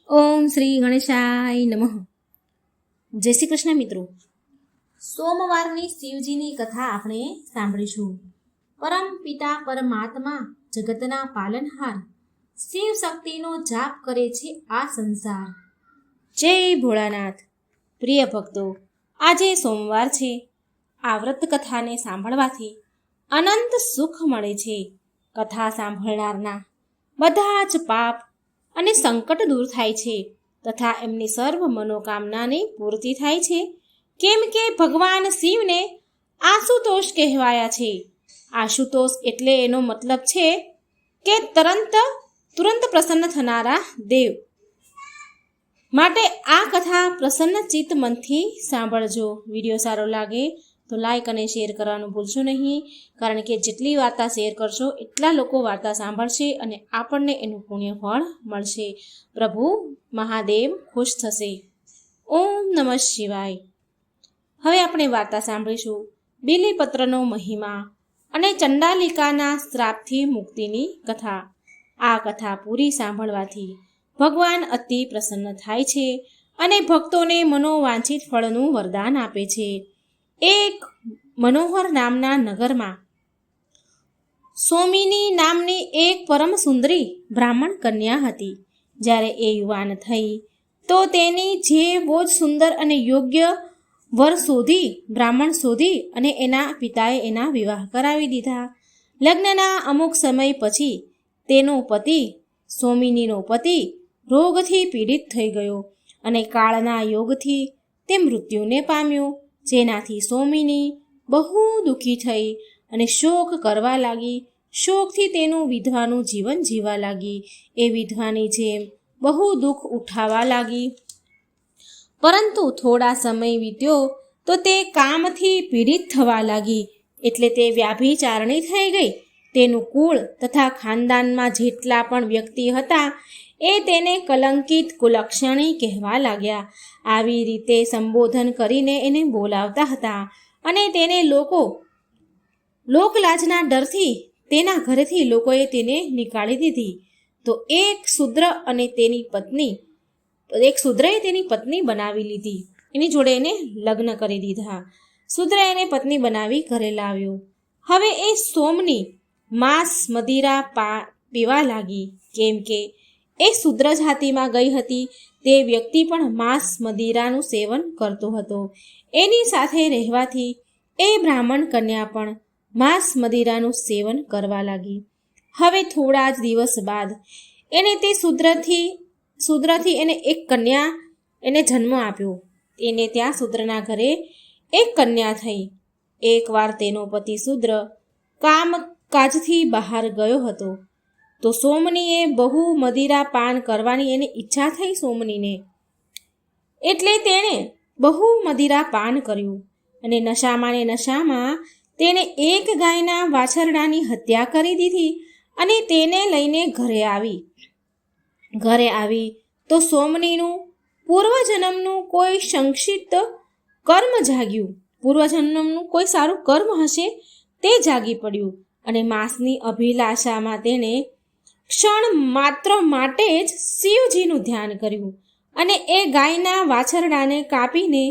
ઓમ શ્રી ગણેશાય નમઃ. જય શ્રી કૃષ્ણ મિત્રો. સોમવારની શિવજીની કથા આપણે સાંભળીશું. પરમ પિતા પરમાત્મા જગતના પાલનહાર શિવ શક્તિનો જાપ કરે છે આ સંસાર. જય ભોળાનાથ. પ્રિય ભક્તો, આજે સોમવાર છે. આ વ્રત કથાને સાંભળવાથી અનંત સુખ મળે છે. કથા સાંભળનારના બધા જ પાપ અને સંકટ દૂર થાય છે તથા એમની સર્વ મનોકામનાની પૂર્તિ થાય છે. કેમ કે ભગવાન શિવને આશુતોષ કહેવાયા છે. આશુતોષ એટલે એનો મતલબ છે કે તુરંત પ્રસન્ન થનારા દેવ. માટે આ કથા પ્રસન્ન ચિત્ત મનથી સાંભળજો. વિડીયો સારો લાગે તો લાઈક અને શેર કરવાનું ભૂલશો નહીં, કારણ કે જેટલી વાર્તા શેર કરશો એટલા લોકો વાર્તા સાંભળશે અને આપણને એનું પુણ્ય ફળ મળશે. પ્રભુ મહાદેવ ખુશ થશે. ઓમ નમઃ શિવાય. હવે આપણે વાર્તા સાંભળીશું બીલીપત્રનો મહિમા અને ચંડાલિકાના શ્રાપથી મુક્તિની કથા. આ કથા પૂરી સાંભળવાથી ભગવાન અતિ પ્રસન્ન થાય છે અને ભક્તોને મનોવાંછિત ફળનું વરદાન આપે છે. એક મનોહર નામના નગરમાં સોમિની નામની એક પરમ સુંદરી બ્રાહ્મણ કન્યા હતી. જ્યારે એ યુવાન થઈ તો તેની જે બહુ જ સુંદર અને યોગ્ય વર બ્રાહ્મણ શોધી અને એના પિતાએ એના વિવાહ કરાવી દીધા. લગ્નના અમુક સમય પછી તેનો પતિ સોમિનીનો પતિ રોગથી પીડિત થઈ ગયો અને કાળના યોગથી તે મૃત્યુને પામ્યો. જેનાથી સોમિની બહુ દુઃખી થઈ અને શોક કરવા લાગી. શોકથી તેનું વિધવાનું જીવન જીવવા લાગી. એ વિધવાની જેમ બહુ દુઃખ ઉઠાવવા લાગી. પરંતુ થોડા સમય વીત્યો તો તે કામથી પીડિત થવા લાગી. એટલે તે વ્યાભિચારણી થઈ ગઈ. તેનું કુળ તથા ખાનદાનમાં જેટલા પણ વ્યક્તિ હતા એ તેને કલંકિત કુલક્ષણી કહેવા લાગ્યા. આવી રીતે સંબોધન કરીને એને બોલાવતા હતા અને તેને લોકલાજના ડરથી તેના ઘરેથી લોકોએ તેને નીકાળી દીધી. તો એક શૂદ્રએ તેની પત્ની બનાવી લીધી. એની જોડે એને લગ્ન કરી દીધા. શૂદ્રએ એને પત્ની બનાવી ઘરે લાવ્યો. હવે એ સોમની માંસ મદિરા પીવા લાગી. કેમ કે એ શૂદ્ર જાતિમાં ગઈ હતી. તે વ્યક્તિ પણ માંસ મદિરાનું સેવન કરતો હતો. એની સાથે રહેવાથી એ બ્રાહ્મણ કન્યા પણ માંસ મદિરાનું સેવન કરવા લાગી. હવે થોડા જ દિવસ બાદ એને તે શૂદ્રથી એને એક કન્યા એને જન્મ આપ્યો. એને ત્યાં શૂદ્રના ઘરે એક કન્યા થઈ. એકવાર તેનો પતિ શૂદ્ર કામકાજથી બહાર ગયો હતો તો સોમનીએ બહુ મદિરા પાન કરવાની એને ઈચ્છા થઈ સોમનીને. એટલે તેણે બહુ મદિરા પાન કર્યું અને નશામાં તેણે એક ગાયના વાછરડાની હત્યા કરી દીધી અને તેને લઈને ઘરે આવી તો સોમનીનું પૂર્વજન્મનું કોઈ સંક્ષિપ્ત કર્મ જાગ્યું. પૂર્વજન્મનું કોઈ સારું કર્મ હશે તે જાગી પડ્યું અને માંસની અભિલાષામાં તેણે ક્ષણ માત્ર માટે જ શિવજીનું ધ્યાન કર્યું અને એ ગાયના વાછરડાને કાપીને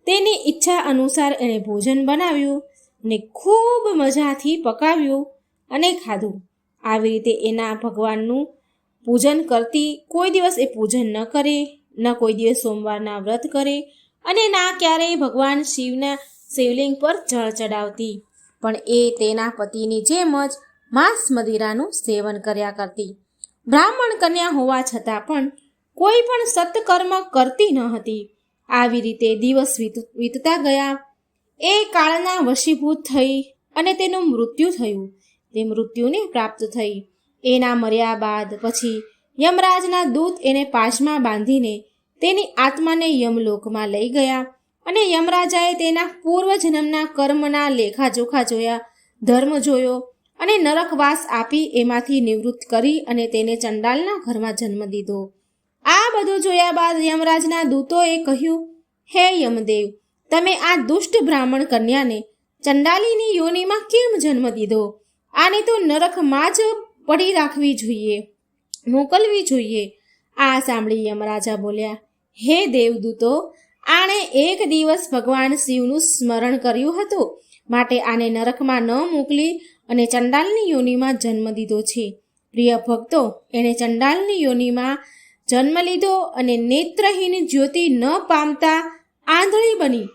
તેની ઈચ્છા અનુસાર એણે ભોજન બનાવ્યું અને ખૂબ મજાથી પકાવ્યું અને ખાધું. આવી રીતે એના ભગવાનનું પૂજન કરતી. કોઈ દિવસ એ પૂજન ન કરે, ન કોઈ દિવસ સોમવારના વ્રત કરે અને ના ક્યારેય ભગવાન શિવના શિવલિંગ પર જળ ચડાવતી. પણ એ તેના પતિની જેમ જ માંસ મદિરાનું સેવન કર્યા કરતી. બ્રાહ્મણ કન્યા હોવા છતાં પણ કોઈ પણ સત્કર્મ કરતી ન હતી. આવી રીતે દિવસ વીતતા ગયા. એ કાળના વશીભૂત થઈ અને તેનું મૃત્યુ થયું. તે મૃત્યુને પ્રાપ્ત થઈ. એના મર્યા બાદ પછી યમરાજના દૂત એને પાશમાં બાંધીને તેની આત્માને યમલોકમાં લઈ ગયા અને યમરાજાએ તેના પૂર્વજન્મના કર્મના લેખાજોખા જોયા, ધર્મ જોયો અને નરકવાસ આપી એમાંથી નિવૃત્ત કરી અને તેને ચંડાલના ઘરમાં જન્મ દીધો. આ બધું જોયા બાદ યમરાજના દૂતોએ કહ્યું, હે યમદેવ, તમે આ દુષ્ટ બ્રાહ્મણ કન્યાને ચંડાલીની યોનિમાં કેમ જન્મ દીધો? આને તો નરકમાં જ પડી રાખવી જોઈએ, મોકલવી જોઈએ. આ સાંભળી યમરાજા બોલ્યા, હે દેવદૂતો, આણે એક દિવસ ભગવાન શિવનું સ્મરણ કર્યું હતું, માટે આને નરકમાં ન મોકલી અને ચંડાલની યોનિમાં જન્મ દીધો છે. પ્રિય ભક્તો, એણે ચંડાલની યોનિમાં જન્મ લીધો અને નેત્રહીન જ્યોતિ ન પામતા આંધળી બની.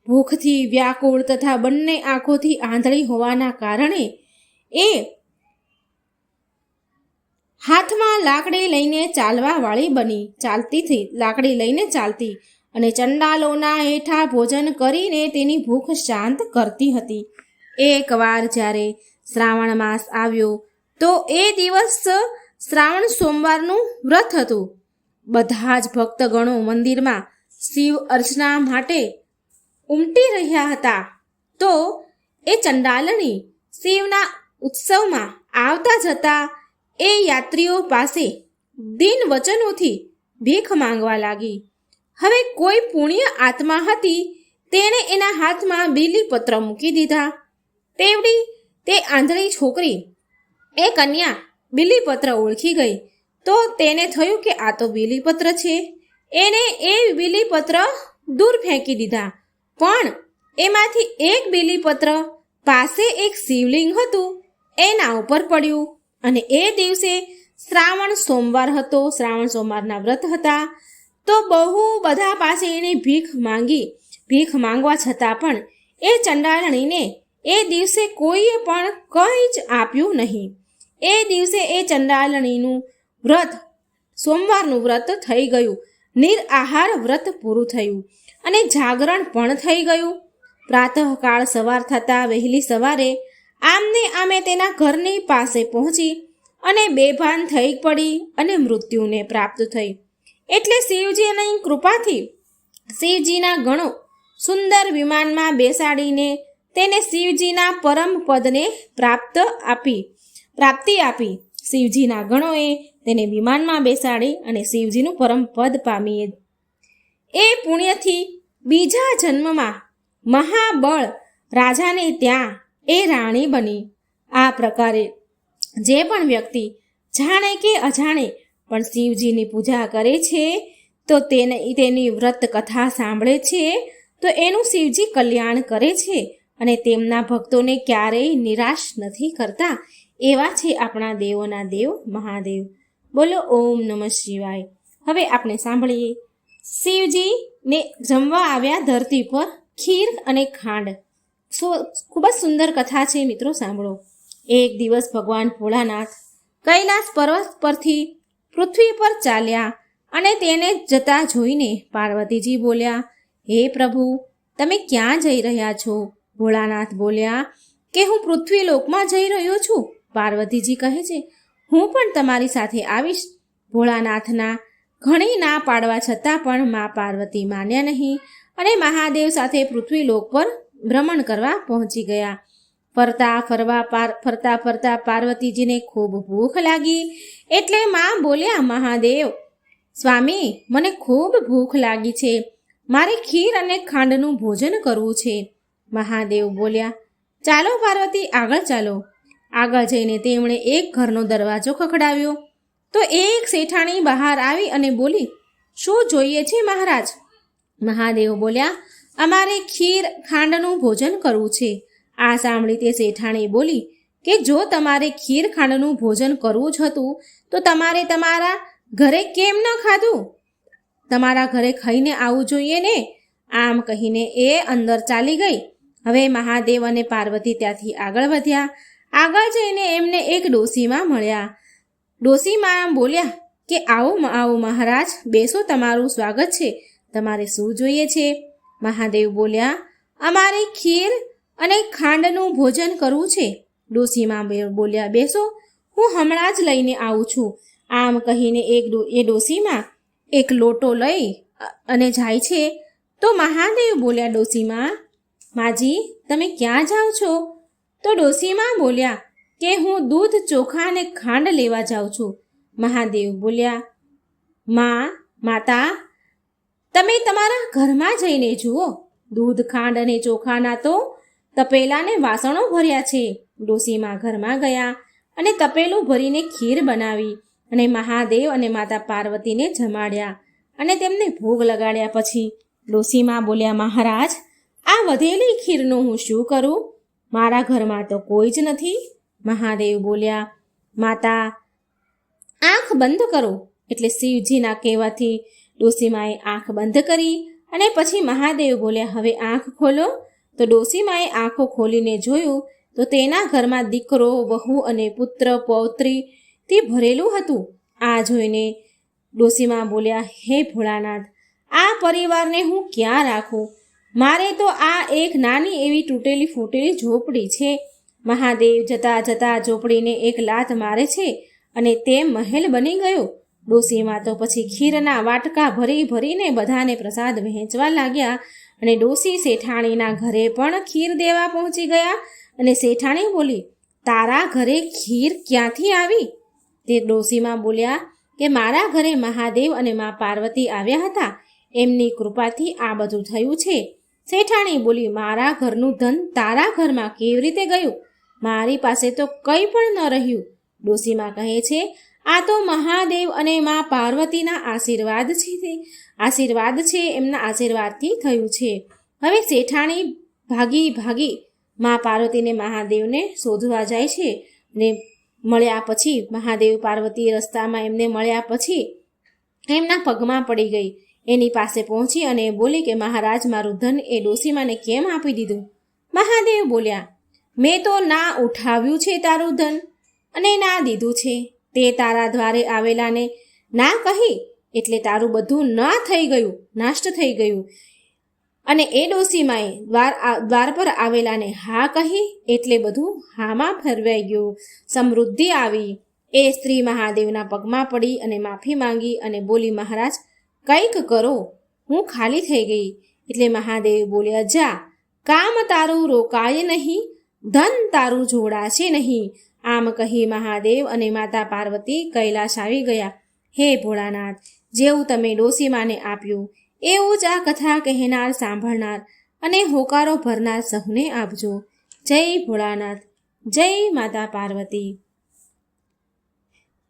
ભૂખથી વ્યાકુળ તથા બંને આંખોથી આંધળી હોવાના કારણે એ હાથમાં લાકડી લઈને ચાલવા વાળી બની. લાકડી લઈને ચાલતી અને ચંડાલોના હેઠા ભોજન કરીને તેની ભૂખ શાંત કરતી હતી. એકવાર જ્યારે શ્રાવણ માસ આવ્યો તો એ દિવસ શ્રાવણ સોમવારનું વ્રત હતું. બધા જ ભક્તગણો મંદિરમાં શિવ અર્ચના માટે ઉમટી રહ્યા હતા. તો એ ચંડાલની શિવના ઉત્સવમાં આવતા જતા એ યાત્રીઓ પાસે દિન વચનોથી ભીખ માંગવા લાગી. હવે કોઈ પુણ્ય આત્મા હતી, તેણે એના હાથમાં બીલીપત્ર મૂકી દીધા. તેવડી તે આંધળી છોકરી, એ કન્યા બીલીપત્ર ઓળખી ગઈ. તો તેને થયું કે આ તો બીલીપત્ર છે. એને એ બીલીપત્ર દૂર ફેંકી દીધા. પણ એમાંથી એક બીલીપત્ર પાસે એક શિવલિંગ હતું, એના ઉપર પડ્યું. અને એ દિવસે શ્રાવણ સોમવાર હતો, શ્રાવણ સોમવારના વ્રત હતા. તો બહુ બધા પાસે એણે ભીખ માંગી. ભીખ માંગવા છતાં પણ એ ચંડાલણીને એ દિવસે કોઈએ પણ કંઈ જ આપ્યું નહીં. એ દિવસે એ ચંડાલણીનું વ્રત, સોમવારનું વ્રત થઈ ગયું. નિરાહાર વ્રત પૂરું થયું અને જાગરણ પણ થઈ ગયું. પ્રાતઃકાળ સવાર થતાં વહેલી સવારે આમને આમે તેના ઘરની પાસે પહોંચી અને બેભાન થઈ પડી અને મૃત્યુને પ્રાપ્ત થઈ. એટલે શિવજીની કૃપાથી શિવજીના ગણો સુંદર વિમાનમાં બેસાડીને તેને શિવજીના પરમ પદને પ્રાપ્તિ આપી. શિવજીના ગણોએ તેને વિમાનમાં બેસાડી અને શિવજીનું પરમ પદ પામી. એ પુણ્યથી બીજા જન્મમાં મહાબળ રાજાને ત્યાં એ રાણી બની. આ પ્રકારે જે પણ વ્યક્તિ જાણે કે અજાણે પણ શિવજીની પૂજા કરે છે, તો તેની વ્રત કથા સાંભળે છે, તો એનું શિવજી કલ્યાણ કરે છે અને તેમના ભક્તોને ક્યારેય નિરાશ નથી કરતા. એવા છે આપણા દેવોના દેવ મહાદેવ. બોલો ઓમ નમઃ શિવાય. હવે આપણે સાંભળીએ શિવજીને જમવા આવ્યા ધરતી પર ખીર અને ખાંડ. ખૂબ જ સુંદર કથા છે મિત્રો, સાંભળો. એક દિવસ ભગવાન ભોળાનાથ કૈલાસ પર્વત પરથી પૃથ્વી પર ચાલ્યા અને તેને જતા જોઈને પાર્વતીજી બોલ્યા, હે પ્રભુ, તમે ક્યાં જઈ રહ્યા છો? ભોળાનાથ બોલ્યા કે હું પૃથ્વી લોકમાં જઈ રહ્યો છું. પાર્વતીજી કહે છે, હું પણ તમારી સાથે આવીશ. ભોળાનાથના ઘણી ના પાડવા છતાં પણ મા પાર્વતી માન્યા નહીં અને મહાદેવ સાથે પૃથ્વી લોક પર ભ્રમણ કરવા પહોંચી ગયા. ફરતા ફરતા પાર્વતીજીને ખૂબ ભૂખ લાગી. એટલે મા બોલ્યા, મહાદેવ સ્વામી, મને ખૂબ ભૂખ લાગી છે, મારે ખીર અને ખાંડનું ભોજન કરવું છે. મહાદેવ બોલ્યા, ચાલો પાર્વતી, આગળ ચાલો. આગળ જઈને તેમણે એક ઘરનો દરવાજો ખખડાવ્યો. તો એક શેઠાણી બહાર આવી અને બોલી, શું જોઈએ છે મહારાજ? મહાદેવ બોલ્યા, અમારે ખીર ખાંડનું ભોજન કરવું છે. આ સાંભળી તે શેઠાણી બોલી કે જો તમારે ખીર ખાંડનું ભોજન કરવું જ હતું તો તમારે તમારા ઘરે કેમ ન ખાધું? તમારા ઘરે ખાઈને આવવું જોઈએ ને. આમ કહીને એ અંદર ચાલી ગઈ. હવે મહાદેવ અને પાર્વતી ત્યાંથી આગળ વધ્યા. આગળ જઈને એમને એક ડોશીમાં મળ્યા. ડોશીમાં બોલ્યા કે આવો મહારાજ, બેસો, તમારું સ્વાગત છે. તમારે શું જોઈએ છે? મહાદેવ બોલ્યા, અમારે ખીર અને ખાંડનું ભોજન કરવું છે. ડોશીમાં બોલ્યા, બેસો, હું હમણાં જ લઈને આવું છું. આમ કહીને એ ડોશીમાં એક લોટો લઈ અને જાય છે. તો મહાદેવ બોલ્યા ડોશીમાં, માજી, તમે ક્યાં જાઓ છો? તો ડોશીમાં બોલ્યા કે હું દૂધ, ચોખા અને ખાંડ લેવા જાઉં છું. મહાદેવ બોલ્યા, માતા, તમે તમારા ઘરમાં જઈને જુઓ, દૂધ, ખાંડ અને ચોખાના તો તપેલા ને વાસણો ભર્યા છે. ડોશીમાં ઘરમાં ગયા અને તપેલું ભરીને ખીર બનાવી અને મહાદેવ અને માતા પાર્વતીને જમાડ્યા અને તેમને ભોગ લગાડ્યા. પછી ડોસીમાં બોલ્યા, મહારાજ, આ વધેલી ખીરનું હું શું કરું? મારા ઘરમાં તો કોઈ જ નથી. મહાદેવ બોલ્યા, માતા, આંખ બંધ કરો. એટલે શિવજીના કહેવાથી ડોસીમાએ આંખ બંધ કરી અને પછી મહાદેવ બોલ્યા, હવે આંખ ખોલો. તો ડોસીમાએ આંખો ખોલીને જોયું તો તેના ઘરમાં દીકરો, વહુ અને પુત્ર પૌત્રીથી ભરેલું હતું. આ જોઈને ડોસીમા બોલ્યા, હે ભોળાનાથ, આ પરિવારને હું ક્યાં રાખું? મારે તો આ એક નાની એવી તૂટેલી ફૂટેલી ઝૂંપડી છે. મહાદેવ જતા જતા ઝૂંપડીને એક લાત મારે છે અને તે મહેલ બની ગયો. ડોસીમા તો પછી ખીરના વાટકા ભરી ભરીને બધાને પ્રસાદ વહેંચવા લાગ્યા અને ડોસી શેઠાણીના ઘરે પણ ખીર દેવા પહોંચી ગયા. અને શેઠાણી બોલી, તારા ઘરે ખીર ક્યાંથી આવી? તે ડોસીમાં બોલ્યા કે મારા ઘરે મહાદેવ અને મા પાર્વતી આવ્યા હતા, એમની કૃપાથી આ બધું થયું છે. શેઠાણી બોલી, મારા ઘરનું ધન તારા ઘરમાં કેવી રીતે ગયું? મારી પાસે તો કંઈ પણ ન રહ્યું. ડોસીમાં કહે છે, આ તો મહાદેવ અને મા પાર્વતીના આશીર્વાદ છે, એમના આશીર્વાદથી થયું છે. હવે શેઠાણી ભાગી મા પાર્વતીને મહાદેવને શોધવા જાય છે. ને મળ્યા પછી મહાદેવ પાર્વતી રસ્તામાં એમને મળ્યા પછી એમના પગમાં પડી ગઈ. એની પાસે પહોંચી અને બોલી કે મહારાજ, મારું ધન એ ડોસીમાને કેમ આપી દીધું? મહાદેવ બોલ્યા, મેં તો ના ઉઠાવ્યું છે તારું ધન અને ના દીધું છે. તે તારા દ્વારે આવેલાને ના કહી એટલે તારું બધું ના થઈ ગયું, નાષ્ટ થઈ ગયું. અને એ ડોસીમાએ દ્વાર પર આવેલાને હા કહી એટલે બધું હામાં ફેરવાઈ ગયું, સમૃદ્ધિ આવી. એ સ્ત્રી મહાદેવના પગમાં પડી અને માફી માંગી અને બોલી, મહારાજ, કંઈક કરો, હું ખાલી થઈ ગઈ. એટલે મહાદેવ બોલ્યા, જા, કામ તારું રોકાય નહીં, ધન તારું જોડાશે નહીં. આમ કહી મહાદેવ અને માતા પાર્વતી કૈલાશ આવી ગયા. હે ભોળાનાથ, જેવું તમે ડોસીમાને આપ્યું એવું જ આ કથા કહેનાર, સાંભળનાર અને હોકારો ભરનાર સહુને આપજો. જય ભોળાનાથ, જય માતા પાર્વતી.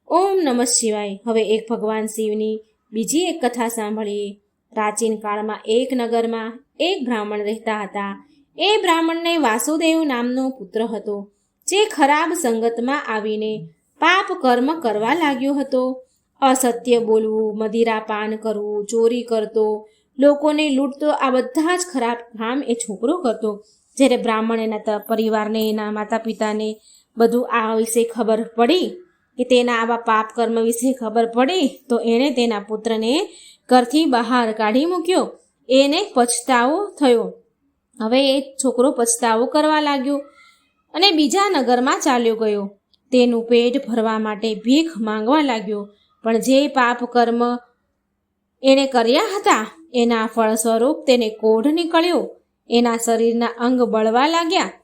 ઓમ નમઃ શિવાય. હવે એક ભગવાન શિવની બીજી એક કથા સાંભળીએ. પ્રાચીન કાળમાં એક નગરમાં એક બ્રાહ્મણ રહેતા હતા. એ બ્રાહ્મણને વાસુદેવ નામનો પુત્ર હતો, જે ખરાબ સંગતમાં આવીને પાપ કર્મ કરવા લાગ્યો હતો. અસત્ય બોલવું, મદિરા પાન કરવું, ચોરી કરતો, લોકોને લૂંટતો, આ બધા જ ખરાબ કામ એ છોકરો કરતો. જ્યારે બ્રાહ્મણ એના પરિવારને, એના માતા પિતાને બધું આ વિશે ખબર પડી કે તેના આવા પાપ કર્મ વિશે ખબર પડી તો એણે તેના પુત્રને ઘરથી બહાર કાઢી મૂક્યો. એને પછતાવો થયો. હવે એ છોકરો પછતાવો કરવા લાગ્યો અને બીજા નગરમાં ચાલ્યો ગયો. તેનું પેટ ભરવા માટે ભીખ માંગવા લાગ્યો. પણ જે પાપ કર્મ એણે કર્યા હતા એના ફળ સ્વરૂપ તેને કોઢ નીકળ્યો. એના શરીરના અંગ બળવા લાગ્યા.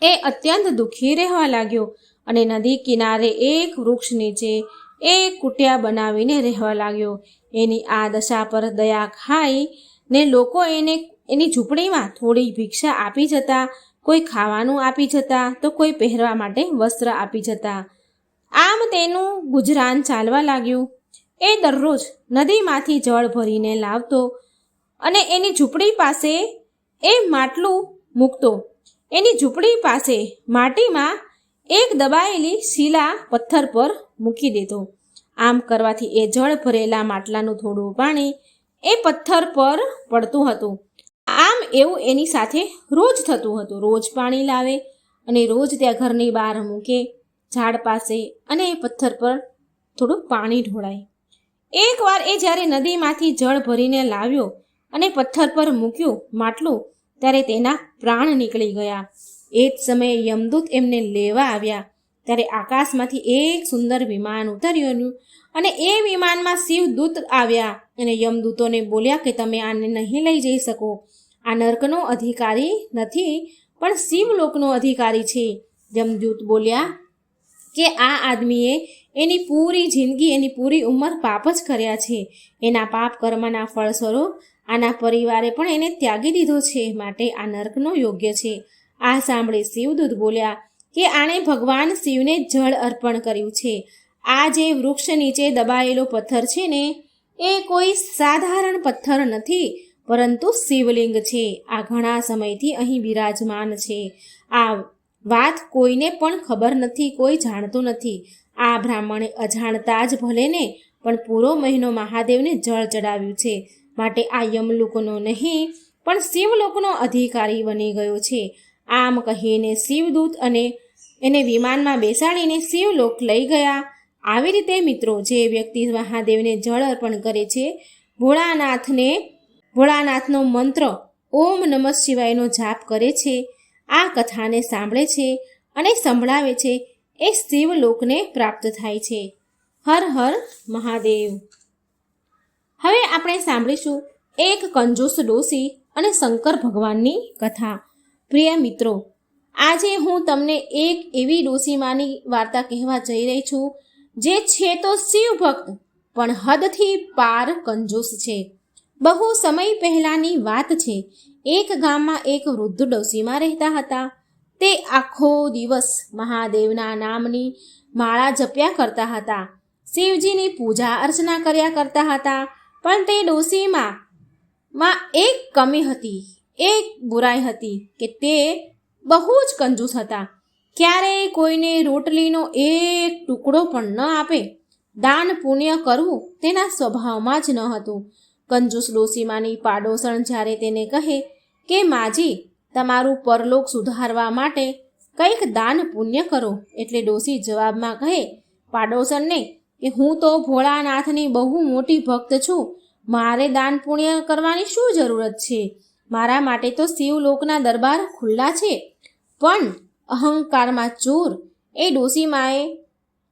એ અત્યંત દુઃખી રહેવા લાગ્યો અને નદી કિનારે એક વૃક્ષ નીચે એક કુટિયા બનાવીને રહેવા લાગ્યો. એની આ દશા પર દયા ખાઈ ને લોકો એને એની ઝૂંપડીમાં થોડી ભિક્ષા આપી જતા, કોઈ ખાવાનું આપી જતા તો કોઈ પહેરવા માટે વસ્ત્ર આપી જતા. આમ તેનું ગુજરાન ચાલવા લાગ્યું. એ દરરોજ નદીમાંથી જળ ભરીને લાવતો અને એની ઝૂંપડી પાસે એ માટલું મૂકતો. એની ઝૂંપડી પાસે માટીમાં એક દબાયેલી શીલા પથ્થર પર મૂકી દેતો. આમ કરવાથી એ જળ ભરેલા માટલાનું થોડું પાણી એ પથ્થર પર પડતું હતું. આમ એવું એની સાથે રોજ થતું હતું. રોજ પાણી લાવે અને રોજ ત્યાં ઘરની બહાર મૂકે ઝાડ પાસે અને એ પથ્થર પર થોડું પાણી ઢોળાય. એકવાર એ જ્યારે નદીમાંથી જળ ભરીને લાવ્યો અને પથ્થર પર મૂક્યું માટલું, ત્યારે તેના પ્રાણ નીકળી ગયા. એ જ સમયે યમદૂત એમને લેવા આવ્યા. ત્યારે આકાશમાંથી એક સુંદર વિમાન ઉતર્યું અને એ વિમાનમાં શિવદૂત આવ્યા અને યમદૂતોને બોલ્યા કે તમે આને નહીં લઈ જઈ શકો. આ નર્કનો અધિકારી નથી પણ શિવલોકનો અધિકારી છે. યમદૂત બોલ્યા કે આ આદમીએ એની પૂરી જિંદગી, એની પૂરી ઉંમર પાપ જ કર્યા છે. એના પાપ કર્મના ફળ સ્વરૂપ આના પરિવારે પણ એને ત્યાગી દીધો છે, માટે આ નર્કનો યોગ્ય છે. આ સાંભળી શિવદૂત બોલ્યા કે આણે ભગવાન શિવને જળ અર્પણ કર્યું છે. આ જે વૃક્ષ નીચે દબાયેલો પથ્થર છે ને, એ કોઈ સાધારણ પથ્થર નથી, પરંતુ શિવલિંગ છે. આ ઘણા સમયથી અહીં બિરાજમાન છે. આ વાત કોઈને પણ ખબર નથી, કોઈ જાણતું નથી. આ બ્રાહ્મણે અજાણતા જ ભલે ને, પણ પૂરો મહિનો મહાદેવને જળ ચડાવ્યું છે, માટે આ યમલોકનો નહીં પણ શિવલોકનો અધિકારી બની ગયો છે. આમ કહીને શિવદૂત અને એને વિમાનમાં બેસાડીને શિવલોક લઈ ગયા. આવી રીતે મિત્રો, જે વ્યક્તિ મહાદેવને જળ અર્પણ કરે છે, ભોળાનાથનો મંત્ર ઓમ નમઃ શિવાયનો જાપ કરે છે, આ કથાને સાંભળે છે અને સંભળાવે છે, એ શિવલોકને પ્રાપ્ત થાય છે. હર હર મહાદેવ. હવે આપણે સાંભળીશું એક કંજૂસ ડોસી અને શંકર ભગવાનની કથા. પ્રિય મિત્રો, આજે હું તમને એક એવી ડોસીમાની વાર્તા કહેવા જઈ રહી છું, જે છે તો શિવ ભક્ત પણ હદથી પાર કંજૂસ છે. બહુ સમય પહેલાંની વાત છે. એક ગામમાં એક વૃદ્ધ ડોસીમાં રહેતા હતા. તે આખો દિવસ મહાદેવના નામની માળા જપ્યા કરતા હતા, શિવજીની પૂજા અર્ચના કર્યા કરતા હતા. પણ તે ડોસીમાં એક કમી હતી, એક બુરાઈ હતી કે તે બહુ જ કંજૂસ હતા. ક્યારેય કોઈને રોટલીનો એક ટુકડો પણ ન આપે. દાન પુણ્ય કરવું તેના સ્વભાવમાં જ ન હતું. કંજૂસ ડોસીમાની પાડોશણ જ્યારે તેને કહે કે માજી, તમારું પરલોક સુધારવા માટે કંઈક દાન પુણ્ય કરો, એટલે ડોસી જવાબમાં કહે પાડોશણને કે હું તો ભોળાનાથની બહુ મોટી ભક્ત છું, મારે દાન પુણ્ય કરવાની શું જરૂરત છે? મારા માટે તો શિવલોકના દરબાર ખુલ્લા છે. પણ અહંકારમાં ચોર એ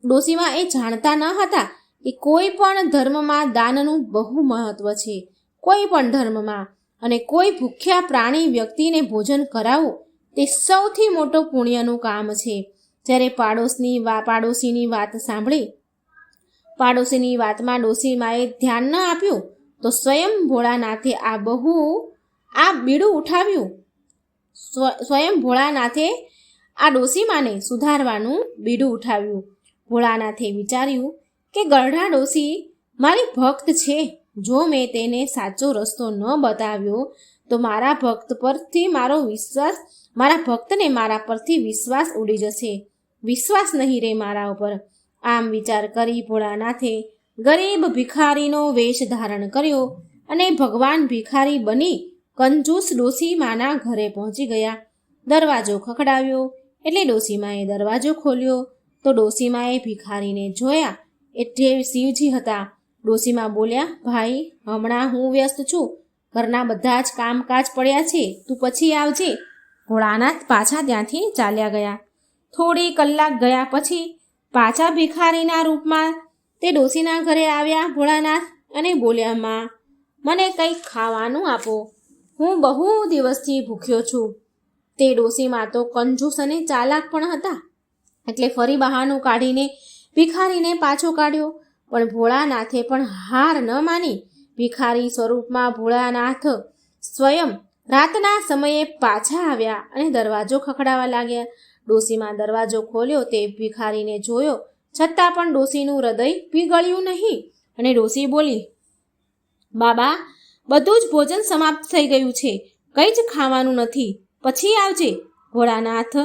ડોસીમાં એ જાણતા ન હતા કે કોઈ પણ ધર્મમાં દાનનું બહુ મહત્વ છે. કોઈ પણ ધર્મમાં. અને કોઈ ભૂખ્યા પ્રાણી વ્યક્તિને ભોજન કરાવવું તે સૌથી મોટો પુણ્યનું કામ છે. જ્યારે પાડોશીની વાત સાંભળી, પાડોશીની વાતમાં ડોસીમાએ ધ્યાન ન આપ્યું, તો સ્વયં ભોળાનાથે બીડું ઉઠાવ્યું. સ્વયં ભોળાનાથે આ ડોસીમાને સુધારવાનું બીડું ઉઠાવ્યું. ભોળાનાથે વિચાર્યું કે ગરઢા ડોસી મારી ભક્ત છે. જો મેં તેને સાચો રસ્તો ન બતાવ્યો તો મારા ભક્તને મારા પરથી વિશ્વાસ ઉડી જશે. વિશ્વાસ નહીં રહે મારા ઉપર. આમ વિચાર કરી ભોળાનાથે ગરીબ ભિખારીનો વેશ ધારણ કર્યો અને ભગવાન ભિખારી બની કંજૂસ ડોસીમાના ઘરે પહોંચી ગયા. દરવાજો ખખડાવ્યો એટલે ડોસીમાએ દરવાજો ખોલ્યો તો ડોસીમાએ ભિખારીને જોયા. એટલે શિવજી હતા. ડોસીમા બોલ્યા, ભાઈ, હમણાં હું વ્યસ્ત છું, ઘરના બધા જ કામકાજ પડ્યા છે, તું પછી આવજે. ભોળાનાથ પાછા ત્યાંથી ચાલ્યા ગયા. થોડી કલાક ગયા પછી પાછા ભિખારીના રૂપમાં તે ડોસીના ઘરે આવ્યા ભોળાનાથ અને બોલ્યા, માં, મને કંઈક ખાવાનું આપો, હું બહુ દિવસથી ભૂખ્યો છું. તે ડોસીમાં તો કંજૂસ અને ચાલાક પણ હતા, એટલે ફરી બહાનું કાઢીને ભિખારીને પાછો કાઢ્યો. પણ ભોળાનાથે પણ હાર ન માની. ભિખારી સ્વરૂપમાં ભોળાનાથ સ્વયં રાતના સમયે પાછા આવ્યા અને દરવાજો ખખડાવવા લાગ્યા. ડોસીમાં દરવાજો ખોલ્યો તે ભિખારીને જોયો, છતાં પણ ડોસીનું હૃદય પીગળ્યું નહીં અને ડોસી બોલી, બાબા, બધું જ ભોજન સમાપ્ત થઈ ગયું છે, કંઈ જ ખાવાનું નથી, પછી આવજે. ભોળાનાથ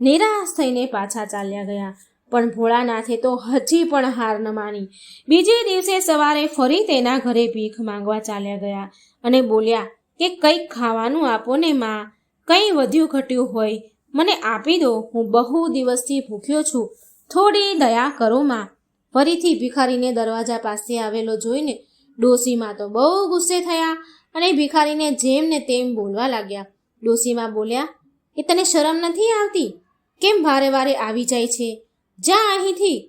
નિરાશ થઈને પાછા ચાલ્યા ગયા. પણ ભોળાનાથે તો હજી પણ હાર ન માની. બીજે દિવસે સવારે ફરી તેના ઘરે ભીખ માંગવા ચાલ્યા ગયા અને બોલ્યા કે કંઈક ખાવાનું આપો ને માં, કંઈ વધ્યું ઘટ્યું હોય મને આપી દો, હું બહુ દિવસથી ભૂખ્યો છું, થોડી દયા કરો માં. ફરીથી ભિખારીને દરવાજા પાસે આવેલો જોઈને ડોસીમાં તો બહુ ગુસ્સે થયા અને ભિખારીને જેમ ને તેમ બોલવા લાગ્યા. ડોસીમાં બોલ્યા કે તને શરમ નથી આવતી? કેમ વારે વારે આવી જાય છે? જા અહીંથી,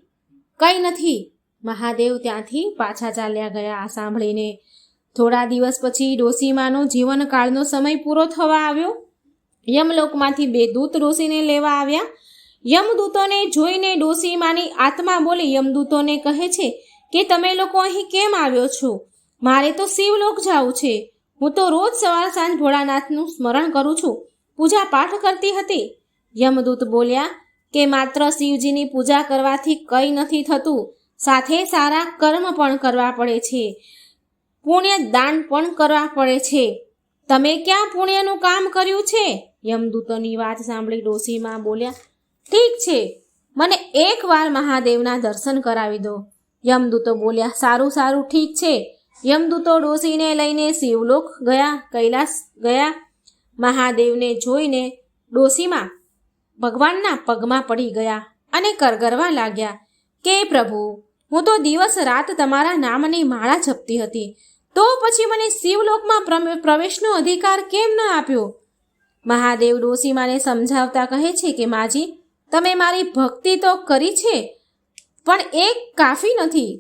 કંઈ નથી. મહાદેવ ત્યાંથી પાછા ચાલ્યા ગયા. આ સાંભળીને થોડા દિવસ પછી ડોસીમાનો જીવનકાળનો સમય પૂરો થવા આવ્યો. યમલોકમાંથી 2 દૂત ડોસીને લેવા આવ્યા. યમદૂતોને જોઈને ડોસીમાની આત્મા બોલી યમદૂતોને કહે છે કે તમે લોકો અહીં કેમ આવ્યો છો? મારે તો શિવલોક જવું છે. હું તો રોજ સવાર સાંજ ભોળાનાથનું સ્મરણ કરું છું, પૂજા પાઠ કરતી હતી. યમદૂત બોલ્યા કે માત્ર શિવજીની પૂજા કરવાથી કંઈ નથી થતું, સાથે સારા કર્મ પણ કરવા પડે છે, પુણ્ય દાન પણ કરવા પડે છે. તમે ક્યાં પુણ્યનું કામ કર્યું છે? યમદૂતોની વાત સાંભળી ડોશીમાં બોલ્યા, ઠીક છે, મને એકવાર મહાદેવના દર્શન કરાવી દો. યમદૂતો બોલ્યા, સારું સારું, ઠીક છે. યમદૂતો ડોશીને લઈને શિવલોક ગયા, કૈલાસ ગયા. મહાદેવને જોઈને ડોશીમાં ભગવાનના પગમાં પડી ગયા અને કરગરવા લાગ્યા કે પ્રભુ, હું તો દિવસ રાત તમારા નામની માળા જપતી હતી, તો પછી મને શિવલોકમાં પ્રવેશનો અધિકાર કેમ ન આપ્યો? મહાદેવ ડોશીમાને સમજાવતા કહે છે કે માજી, તમે મારી ભક્તિ તો કરી છે, પણ એ કાફી નથી,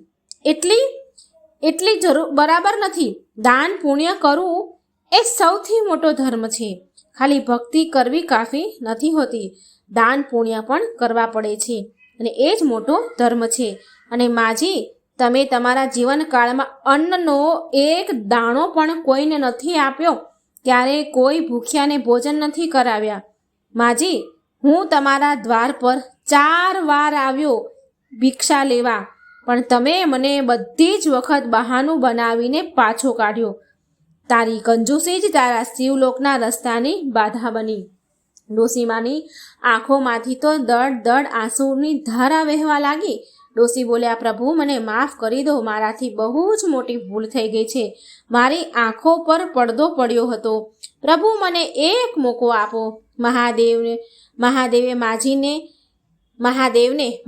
એટલી જરૂર બરાબર નથી. દાન પુણ્ય કરવું એ સૌથી મોટો ધર્મ છે. ખાલી ભક્તિ કરવી કાફી નથી હોતી, દાન પુણ્ય પણ કરવા પડે છે, અને એ જ મોટો ધર્મ છે. અને માજી, તમે તમારા જીવનકાળમાં અન્નનો એક દાણો પણ કોઈને નથી આપ્યો, ક્યારેય કોઈ ભૂખ્યાને ભોજન નથી કરાવ્યા. માજી, હું તમારા દ્વાર પર 4 વાર આવ્યો ભિક્ષા લેવા, પણ તમે મને બધી જ વખત બહાનું બનાવીને પાછો કાઢ્યો. તારી કંજૂસી જ તારા શિવલોકના રસ્તાની બાધા બની. ડોશીમાની આંખોમાંથી તો દડ આંસુની ધારા વહેવા લાગી. ડોશી બોલ્યા, પ્રભુ, મને માફ કરી દો, મારાથી બહુ જ મોટી ભૂલ થઈ ગઈ છે. મારી આંખો પર પડદો પડ્યો હતો. પ્રભુ, મને એક મોકો આપો. મહાદેવને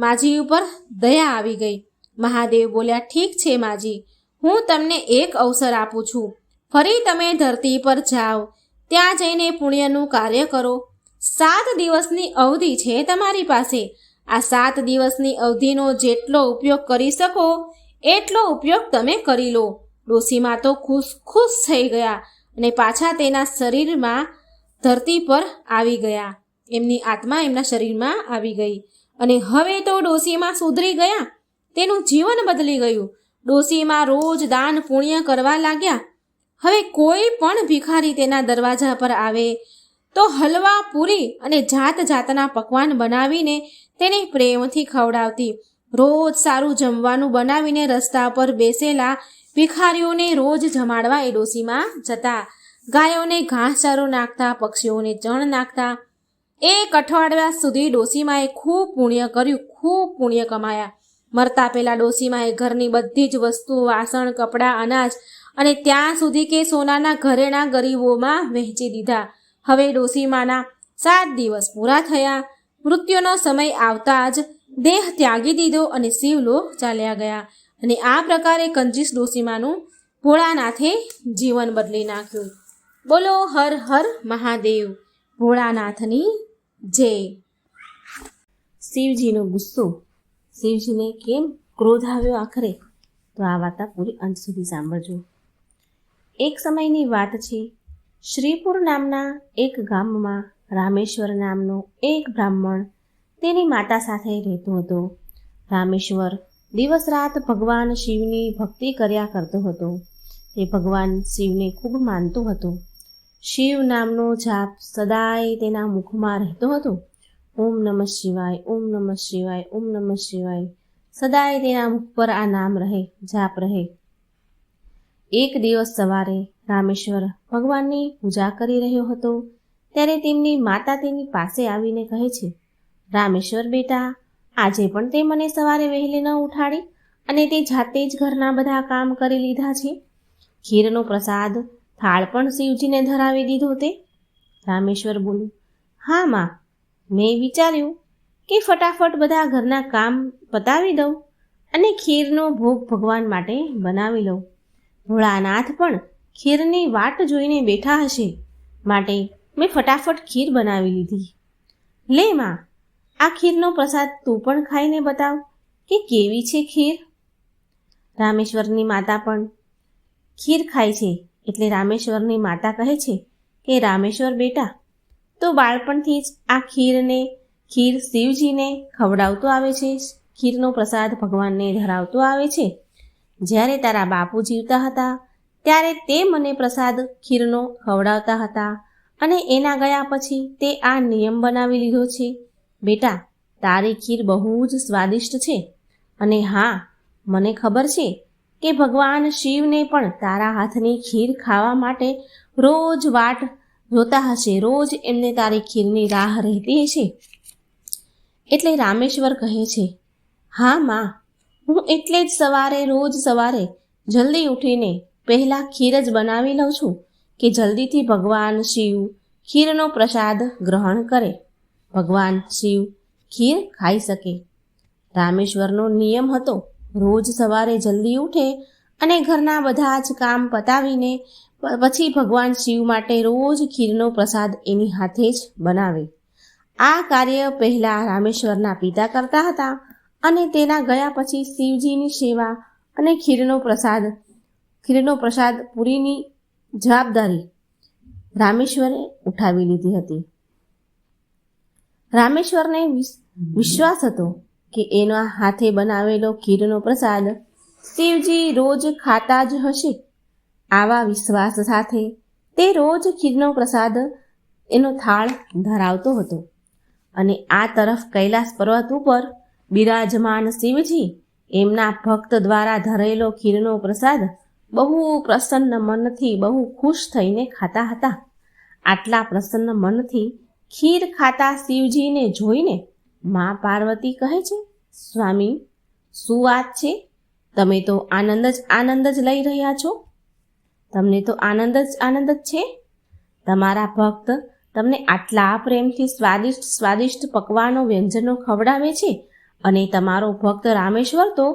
માજી ઉપર દયા આવી ગઈ. મહાદેવ બોલ્યા, ઠીક છે માજી, હું તમને એક અવસર આપું છું. ફરી તમે ધરતી પર જાઓ, ત્યાં જઈને પુણ્યનું કાર્ય કરો. 7 દિવસની અવધિ છે તમારી પાસે. આ 7 દિવસની અવધિનો જેટલો ઉપયોગ કરી શકો એટલો ઉપયોગ તમે કરી લો. ડોશીમાં તો ખુશ થઈ ગયા અને પાછા તેના શરીરમાં ધરતી પર આવી ગયા. એમની આત્મા એમના શરીરમાં આવી ગઈ અને હવે તો ડોશીમાં સુધરી ગયા. તેનું જીવન બદલી ગયું. ડોશીમાં રોજ દાન પુણ્ય કરવા લાગ્યા. હવે કોઈ પણ ભિખારી તેના દરવાજા પર આવે તો હલવા, પૂરી અને જાતના પકવાન બનાવીને તેને પ્રેમથી ખવડાવતી. રોજ સારું જમવાનું બનાવીને રસ્તા પર બેસેલા ભિખારીઓને રોજ જમાડવા એ ડોશીમાં જતા. ગાયોને ઘાસચારો નાખતા, પક્ષીઓને ચણ નાખતા. 1 અઠવાડિયા સુધી ડોશીમાએ ખૂબ પુણ્ય કર્યું, ખૂબ પુણ્ય કમાયા. મરતા પહેલા ડોશીમાએ ઘરની બધી જ વસ્તુ, વાસણ, કપડાં, અનાજ અને ત્યાં સુધી કે સોનાના ઘરેણાં ગરીબોમાં વહેંચી દીધા. હવે ડોશીમાના 7 દિવસ પૂરા થયા. મૃત્યુનો સમય આવતા જ દેહ ત્યાગી દીધો અને શિવલોક ચાલ્યા ગયા. અને આ પ્રકારે કંજૂસ ડોશીમાનું ભોળાનાથે જીવન બદલી નાખ્યું. બોલો હર હર મહાદેવ, ભોળાનાથની જય. શિવજીનો ગુસ્સો. શિવજીને કેમ ક્રોધ આવ્યો આખરે? તો આ વાર્તા પૂરી અંત સુધી સાંભળજો. એક સમયની વાત છે. શ્રીપુર નામના એક ગામમાં રામેશ્વર નામનો એક બ્રાહ્મણ તેની માતા સાથે રહેતો હતો. રામેશ્વર દિવસ રાત ભગવાન શિવની ભક્તિ કર્યા કરતો હતો. તે ભગવાન શિવને ખૂબ માનતો હતો. શિવ નામનો જાપ સદાય તેના મુખમાં રહેતો હતો. ઓમ નમઃ શિવાય, ઓમ નમઃ શિવાય, ઓમ નમઃ શિવાય. સદાય તેના મુખ પર આ નામ રહે, જાપ રહે. એક દિવસ સવારે રામેશ્વર ભગવાનની પૂજા કરી રહ્યો હતો ત્યારે તેમની માતા તેની પાસે આવીને કહે છે, રામેશ્વર બેટા, આજે પણ તે મને સવારે વહેલી ન ઉઠાડી અને તે જાતે જ ઘરના બધા કામ કરી લીધા છે. ખીરનો પ્રસાદ થાળ પણ શિવજીને ધરાવી દીધો તે? રામેશ્વર બોલ્યું, હા માં, મેં વિચાર્યું કે ફટાફટ બધા ઘરના કામ પતાવી દઉં અને ખીરનો ભોગ ભગવાન માટે બનાવી લઉં. ભોળાનાથ પણ ખીરની વાટ જોઈને બેઠા હશે, માટે મેં ફટાફટ ખીર બનાવી લીધી. લે માં, આ ખીરનો પ્રસાદ તું પણ ખાઈને બતાવ કે કેવી છે ખીર. રામેશ્વરની માતા પણ ખીર ખાય છે એટલે રામેશ્વરની માતા કહે છે કે રામેશ્વર બેટા, તો બાળપણથી જ આ ખીર શિવજીને ખવડાવતો આવે છે, ખીરનો પ્રસાદ ભગવાનને ધરાવતો આવે છે. જ્યારે તારા બાપુ જીવતા હતા ત્યારે તે મને પ્રસાદ ખીરનો ખવડાવતા હતા અને એના ગયા પછી તે આ નિયમ બનાવી લીધો છે. બેટા, તારી ખીર બહુ જ સ્વાદિષ્ટ છે અને હા, મને ખબર છે કે ભગવાન શિવને પણ તારા હાથની ખીર ખાવા માટે રોજ વાટ જોતા હશે, રોજ એમને તારી ખીરની રાહ રહેતી હશે. એટલે રામેશ્વર કહે છે, હા માં, હું એટલે જ રોજ સવારે જલ્દી ઉઠીને પહેલાં ખીર જ બનાવી લઉં છું કે જલ્દીથી ભગવાન શિવ ખીરનો પ્રસાદ ગ્રહણ કરે, ભગવાન શિવ ખીર ખાઈ શકે. રામેશ્વરનો નિયમ હતો રોજ સવારે જલ્દી ઉઠે અને ઘરના બધા જ કામ પતાવીને પછી ભગવાન શિવ માટે રોજ ખીરનો પ્રસાદ એની હાથે જ બનાવે. આ કાર્ય પહેલાં રામેશ્વરના પિતા કરતા હતા અને તેના ગયા પછી શિવજીની સેવા અને ખીરનો પ્રસાદ પૂરીની જવાબદારી રામેશ્વરે ઉઠાવી લીધી હતી. રામેશ્વરને વિશ્વાસ હતો કે એના હાથે બનાવેલો ખીરનો પ્રસાદ શિવજી રોજ ખાતા જ હશે. આવા વિશ્વાસ સાથે તે રોજ ખીરનો પ્રસાદ એનો થાળ ધરાવતો હતો. અને આ તરફ કૈલાસ પર્વત ઉપર બિરાજમાન શિવજી એમના ભક્ત દ્વારા ધરેલો ખીરનો પ્રસાદ બહુ પ્રસન્ન મનથી, બહુ ખુશ થઈને ખાતા હતા. આટલા પ્રસન્ન મનથી ખીર ખાતા શિવજીને જોઈને મા પાર્વતી કહે છે, સ્વામી, શું વાત છે? તમે તો આનંદ જ લઈ રહ્યા છો. તમને તો આનંદ જ છે. તમારા ભક્ત તમને આટલા પ્રેમથી સ્વાદિષ્ટ પકવાનો વ્યંજનો ખવડાવે છે અને તમારો ભક્ત રામેશ્વર તો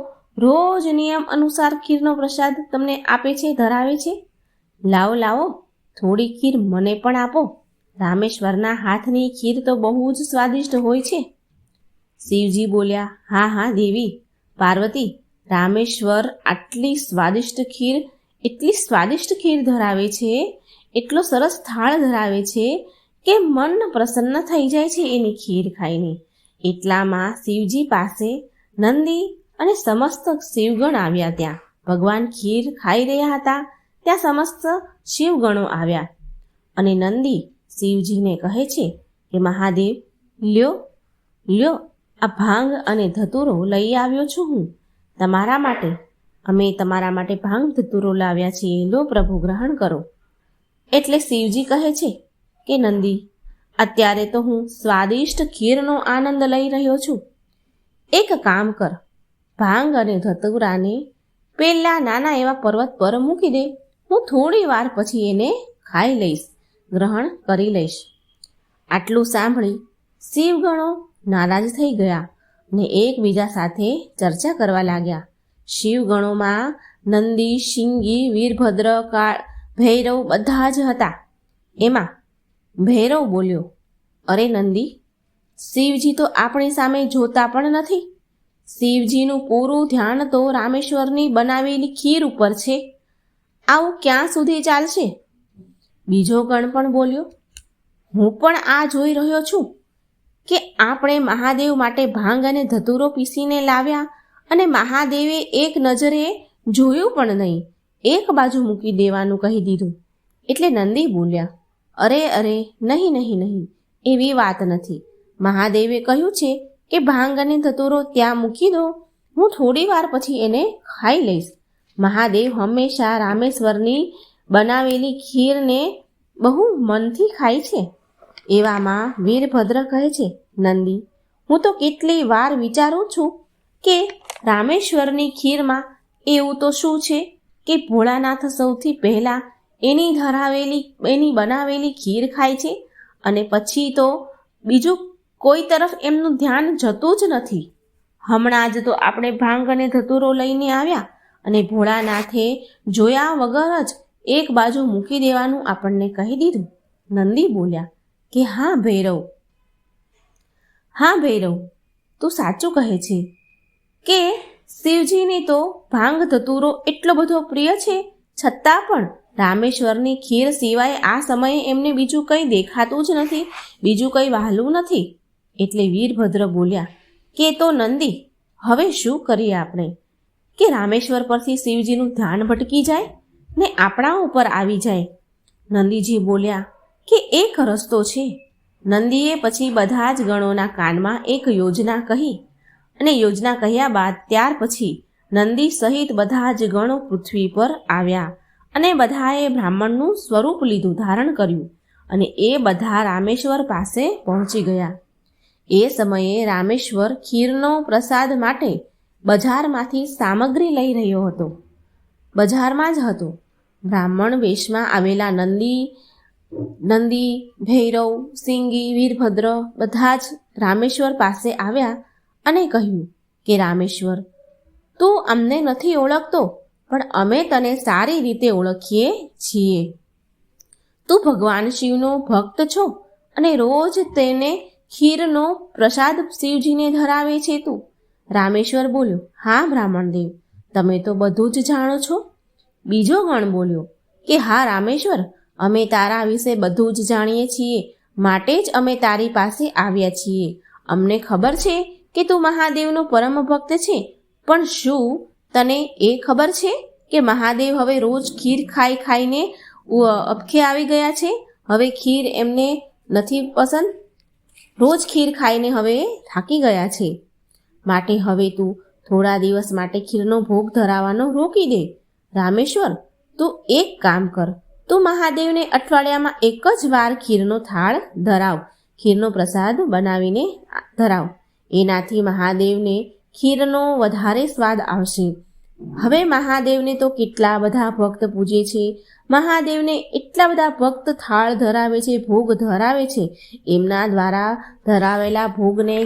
રોજ નિયમ અનુસાર ખીરનો પ્રસાદ તમને આપે છે, ધરાવે છે. લાવો, થોડી ખીર મને પણ આપો. રામેશ્વરના હાથની ખીર તો બહુ જ સ્વાદિષ્ટ હોય છે. શિવજી બોલ્યા, હા દેવી પાર્વતી, રામેશ્વર એટલી સ્વાદિષ્ટ ખીર ધરાવે છે, એટલો સરસ થાળ ધરાવે છે કે મન પ્રસન્ન થઈ જાય છે એની ખીર ખાઈને. એટલામાં શિવજી પાસે નંદી અને સમસ્ત શિવગણ આવ્યા. ત્યાં ભગવાન ખીર ખાઈ રહ્યા હતા, ત્યાં સમસ્ત શિવગણો આવ્યા અને નંદી શિવજીને કહે છે કે મહાદેવ, લ્યો આ ભાંગ અને ધતુરો લઈ આવ્યો છું હું તમારા માટે. અમે તમારા માટે ભાંગ ધતુરો લાવ્યા છીએ, લો પ્રભુ, ગ્રહણ કરો. એટલે શિવજી કહે છે કે નંદી, અત્યારે તો હું સ્વાદિષ્ટ ખીરનો આનંદ લઈ રહ્યો છું. એક કામ કર, ભાંગ અને ધતુરાને પેલા નાના એવા પર્વત પર મૂકી દે. હું થોડી વાર પછી એને ખાઈ લઈશ, ગ્રહણ કરી લઈશ. આટલું સાંભળી શિવગણો નારાજ થઈ ગયા અને એકબીજા સાથે ચર્ચા કરવા લાગ્યા. શિવગણોમાં નંદી, શિંગી, વીરભદ્ર, ભૈરવ બધા જ હતા. એમાં ભૈરવ બોલ્યો, અરે નંદી, શિવજી તો આપણી સામે જોતા પણ નથી. શિવજીનું પૂરું ધ્યાન તો રામેશ્વરની બનાવેલી ખીર ઉપર છે. આવું ક્યાં સુધી ચાલશે? બીજો ગણ પણ બોલ્યો, હું પણ આ જોઈ રહ્યો છું કે આપણે મહાદેવ માટે ભાંગ અને ધતુરો પીસીને લાવ્યા અને મહાદેવે એક નજરે જોયું પણ નહીં, એક બાજુ મૂકી દેવાનું કહી દીધું. એટલે નંદી બોલ્યા, અરે નહીં, એવી વાત નથી. મહાદેવે કહ્યું છે કે ભાંગ અને ધતુરો ત્યાં મૂકી દો, હું થોડી વાર પછી એને ખાઈ લઈશ. મહાદેવ હંમેશા રામેશ્વરની બનાવેલી ખીરને બહુ મનથી ખાય છે. એવામાં વીરભદ્ર કહે છે, નંદી, હું તો કેટલી વાર વિચારું છું કે રામેશ્વરની ખીરમાં એવું તો શું છે કે ભોળાનાથ સૌથી પહેલાં એની બનાવેલી ખીર ખાય છે અને પછી તો બીજું કોઈ તરફ એમનું ધ્યાન જતું જ નથી. હમણાં જ તો આપણે ભાંગ અને ધતુરો લઈને આવ્યા અને ભોળાનાથે જોયા વગર જ એક બાજુ મૂકી દેવાનું આપણને કહી દીધું. નંદી બોલ્યા કે હા ભૈરવ, તું સાચું કહે છે કે શિવજીની તો ભાંગ ધતુરો એટલો બધો પ્રિય છે, છતાં પણ રામેશ્વરની ખીર સિવાય આ સમયે એમને બીજું કંઈ દેખાતું જ નથી, બીજું કંઈ વહાલું નથી. એટલે વીરભદ્ર બોલ્યા કે તો નંદી, હવે શું કરીએ આપણે કે રામેશ્વર પરથી શિવજીનું ધ્યાન ભટકી જાય ને આપણા ઉપર આવી જાય. નંદીજી બોલ્યા કે એક રસ્તો છે. નંદીએ પછી બધા જ ગણોના કાનમાં એક યોજના કહી અને યોજના કહ્યા બાદ ત્યાર પછી નંદી સહિત બધા જ ગણો પૃથ્વી પર આવ્યા અને બધાએ બ્રાહ્મણનું સ્વરૂપ લીધું, ધારણ કર્યું અને એ બધા રામેશ્વર પાસે પહોંચી ગયા. એ સમયે રામેશ્વર ખીરનો પ્રસાદ માટે બજારમાંથી સામગ્રી લઈ રહ્યો હતો. બજારમાં જ હતો. બ્રાહ્મણ વેશમાં આવેલા નંદી, ભૈરવ, સિંગી, વીરભદ્ર બધા જ રામેશ્વર પાસે આવ્યા અને કહ્યું કે રામેશ્વર, તું અમને નથી ઓળખતો, પણ અમે તને સારી રીતે ઓળખીએ છીએ. તું ભગવાન શિવનો ભક્ત છો અને રોજ તેને ખીરનો પ્રસાદ શિવજીને ધરાવે છે તું. રામેશ્વર બોલ્યો, હા બ્રાહ્મણદેવ, તમે તો બધું જ જાણો છો. બીજો ગણ બોલ્યો કે હા રામેશ્વર, અમે તારા વિશે બધું જ જાણીએ છીએ, માટે જ અમે તારી પાસે આવ્યા છીએ. અમને ખબર છે કે તું મહાદેવનો પરમ ભક્ત છે, પણ શું તને એ ખબર છે કે મહાદેવ હવે રોજ ખીર ખાઈને અબખે આવી ગયા છે? હવે ખીર એમને નથી પસંદ. રોજ ખીર ખાઈને હવે થાકી ગયા છે. માટે હવે તું થોડા દિવસ માટે ખીરનો ભોગ ધરાવવાનો રોકી દે. રામેશ્વર, તું એક કામ કર, તું મહાદેવને અઠવાડિયામાં એક જ વાર ખીરનો થાળ ધરાવ, ખીરનો પ્રસાદ બનાવીને ધરાવ. એનાથી મહાદેવને ખીરનો વધારે સ્વાદ આવશે. હવે મહાદેવને તો કેટલા બધા ભક્ત પૂજે છે, મહાદેવને એટલા બધા ભક્ત થાળ ધરાવે છે, ભોગ ધરાવે છે. એમના દ્વારા ધરાવેલા ભોગને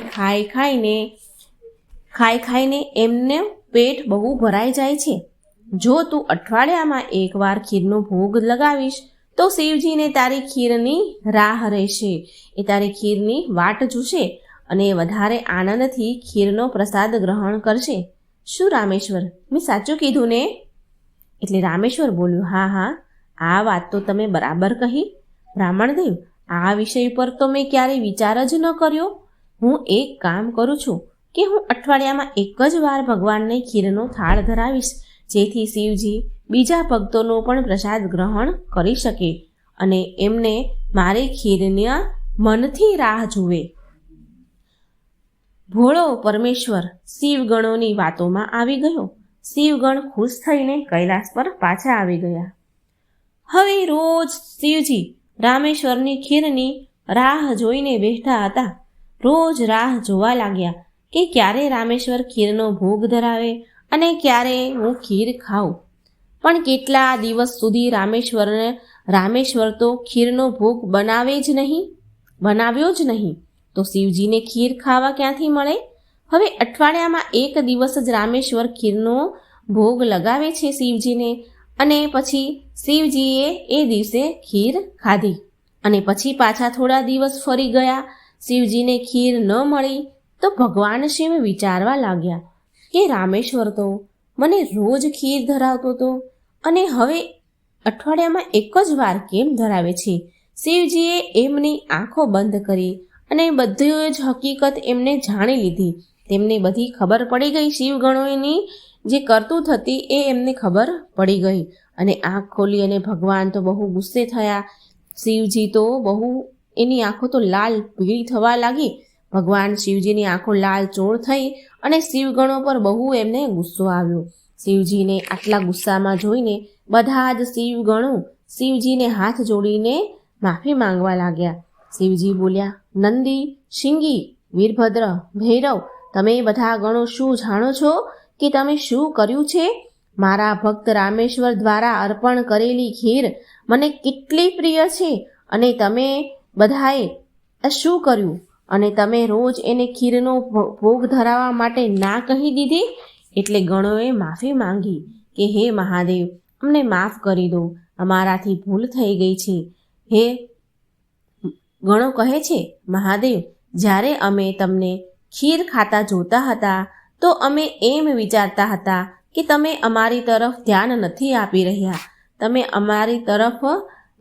ખાઈને એમને પેટ બહુ ભરાઈ જાય છે. જો તું અઠવાડિયામાં એકવાર ખીરનો ભોગ લગાવીશ તો શિવજીને તારી ખીરની રાહ રહેશે. એ તારી ખીરની વાટ જોશે અને વધારે આનંદથી ખીરનો પ્રસાદ ગ્રહણ કરશે. શું રામેશ્વર, મેં સાચું કીધું ને? એટલે રામેશ્વર બોલ્યું, હા, આ વાત તો તમે બરાબર કહી બ્રાહ્મણદેવ. આ વિષય પર તો મેં ક્યારેય વિચાર જ ન કર્યો. હું એક કામ કરું છું કે હું અઠવાડિયામાં એક જ વાર ભગવાનને ખીરનો થાળ ધરાવીશ, જેથી શિવજી બીજા ભક્તોનો પણ પ્રસાદ ગ્રહણ કરી શકે અને એમને મારી ખીરના મનથી રાહ જુએ. ભોળો પરમેશ્વર શિવગણોની વાતોમાં આવી ગયો. શિવગણ ખુશ થઈને કૈલાસ પર પાછા આવી ગયા. હવે રોજ શિવજી રામેશ્વરની ખીરની રાહ જોઈને બેઠા હતા. રોજ રાહ જોવા લાગ્યા કે ક્યારે રામેશ્વર ખીરનો ભોગ ધરાવે અને ક્યારે હું ખીર ખાઉં. પણ કેટલા દિવસ સુધી રામેશ્વર તો ખીરનો ભોગ બનાવ્યો જ નહીં. તો શિવજીને ખીર ખાવા ક્યાંથી મળે? હવે અઠવાડિયામાં એક દિવસ જ રામેશ્વર ખીરનો ભોગ લગાવે છે શિવજીને, અને પછી શિવજીએ એ દિવસે ખીર ખાધી અને પછી પાછા થોડા દિવસ ફરી ગયા. શિવજીને ખીર ન મળી તો ભગવાન શિવ વિચારવા લાગ્યા કે રામેશ્વર તો મને રોજ ખીર ધરાવતો હતો અને હવે અઠવાડિયામાં એક જ વાર કેમ ધરાવે છે? શિવજીએ એમની આંખો બંધ કરી અને બધી જ હકીકત એમને જાણી લીધી. તેમને બધી ખબર પડી ગઈ. શિવગણોની જે કરતૂત હતી એ એમને ખબર પડી ગઈ અને આંખ ખોલી અને ભગવાન તો બહુ ગુસ્સે થયા. શિવજી તો એની આંખો તો લાલ પીળી થવા લાગી. ભગવાન શિવજીની આંખો લાલ ચોળ થઈ અને શિવગણો પર બહુ એમને ગુસ્સો આવ્યો. શિવજીને આટલા ગુસ્સામાં જોઈને બધા જ શિવગણો શિવજીને હાથ જોડીને માફી માંગવા લાગ્યા. શિવજી બોલ્યા, નંદી, સિંગી, વીરભદ્ર, ભૈરવ, તમે બધા ગણો શું જાણો છો કે તમે શું કર્યું છે? મારા ભક્ત રામેશ્વર દ્વારા અર્પણ કરેલી ખીર મને કેટલી પ્રિય છે અને તમે બધાએ શું કર્યું? અને તમે રોજ એને ખીરનો ભોગ ધરાવવા માટે ના કહી દીધી. એટલે ગણોએ માફી માંગી કે હે મહાદેવ, અમને માફ કરી દો, અમારાથી ભૂલ થઈ ગઈ છે. હે ગણો કહે છે, મહાદેવ, જ્યારે અમે તમને ખીર ખાતા જોતા હતા તો અમે એમ વિચારતા હતા કે તમે અમારી તરફ ધ્યાન નથી આપી રહ્યા, તમે અમારી તરફ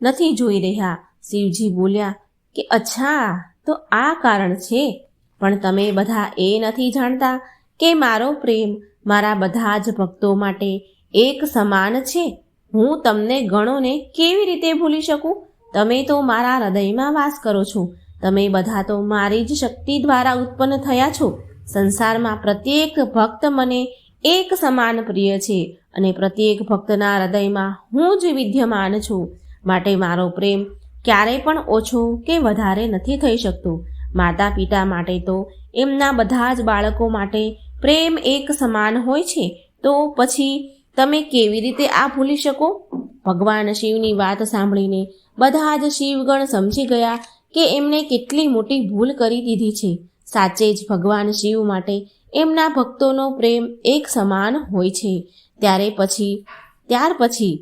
નથી જોઈ રહ્યા. શિવજી બોલ્યા કે અચ્છા, તો આ કારણ છે. પણ તમે બધા એ નથી જાણતા કે મારો પ્રેમ મારા બધા જ ભક્તો માટે એક સમાન છે. હું તમને ગણોને કેવી રીતે ભૂલી શકું? તમે તો મારા હૃદયમાં વાસ કરો છો. તમે બધા તો મારી જ શક્તિ દ્વારા ઉત્પન્ન થયા છો. સંસારમાં પ્રત્યેક ભક્ત મને એક સમાન પ્રિય છે અને પ્રત્યેક ભક્તના હૃદયમાં હું જ વિદ્યમાન છું. માટે મારો પ્રેમ ક્યારેય પણ ઓછો કે વધારે નથી થઈ શકતો. માતા પિતા માટે તો એમના બધા જ બાળકો માટે પ્રેમ એક સમાન હોય છે, તો પછી તમે કેવી રીતે આ ભૂલી શકો? ભગવાન શિવની વાત સાંભળીને બધા જ શિવગણ સમજી ગયા કે એમણે કેટલી મોટી ભૂલ કરી દીધી છે. સાચે જ ભગવાન શિવ માટે એમના ભક્તોનો પ્રેમ એક સમાન હોય છે. ત્યાર પછી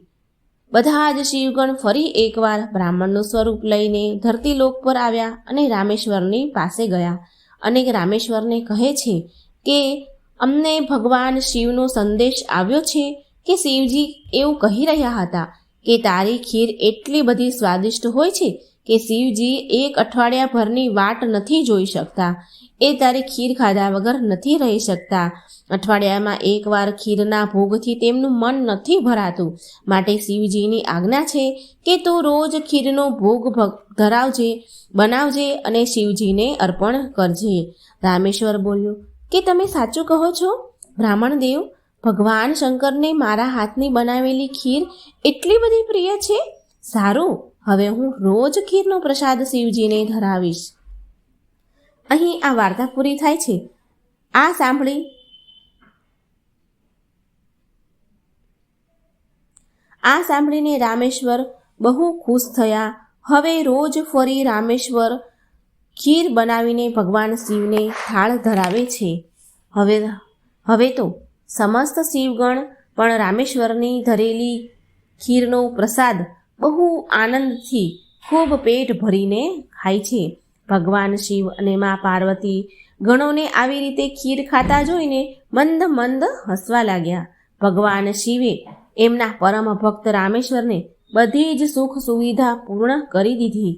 બધા જ શિવગણ ફરી એકવાર બ્રાહ્મણનું સ્વરૂપ લઈને ધરતીલોક પર આવ્યા અને રામેશ્વરની પાસે ગયા અને રામેશ્વરને કહે છે કે અમને ભગવાન શિવનો સંદેશ આવ્યો છે કે શિવજી એવું કહી રહ્યા હતા કે તારી ખીર એટલી બધી સ્વાદિષ્ટ હોય છે કે શિવજી એક અઠવાડિયાભરની વાટ નથી જોઈ શકતા. એ તારી ખીર ખાધા વગર નથી રહી શકતા. અઠવાડિયામાં એકવાર ખીરના ભોગથી તેમનું મન નથી ભરાતું. માટે શિવજીની આજ્ઞા છે કે તું રોજ ખીરનો ભોગ બનાવજે અને શિવજીને અર્પણ કરજે. રામેશ્વર બોલ્યો કે તમે સાચું કહો છો બ્રાહ્મણ દેવ? ભગવાન શંકરને મારા હાથની બનાવેલી ખીર એટલી બધી પ્રિય છે. સારું, હવે હું રોજ ખીરનો પ્રસાદ શિવજીને ધરાવીશ. અહીં આ વાર્તા પૂરી થાય છે. આ સાંભળીને રામેશ્વર બહુ ખુશ થયા. હવે રોજ ફરી રામેશ્વર ખીર બનાવીને ભગવાન શિવને થાળ ધરાવે છે. હવે તો સમસ્ત શિવગણ પણ રામેશ્વરની ધરેલી ખીરનો પ્રસાદ બહુ આનંદથી ખૂબ પેટ ભરીને ખાય છે. ભગવાન શિવ અને મા પાર્વતી ગણોને આવી રીતે ખીર ખાતા જોઈને મંદ મંદ હસવા લાગ્યા. ભગવાન શિવે એમના પરમ ભક્ત રામેશ્વરને બધી જ સુખ સુવિધા પૂર્ણ કરી દીધી.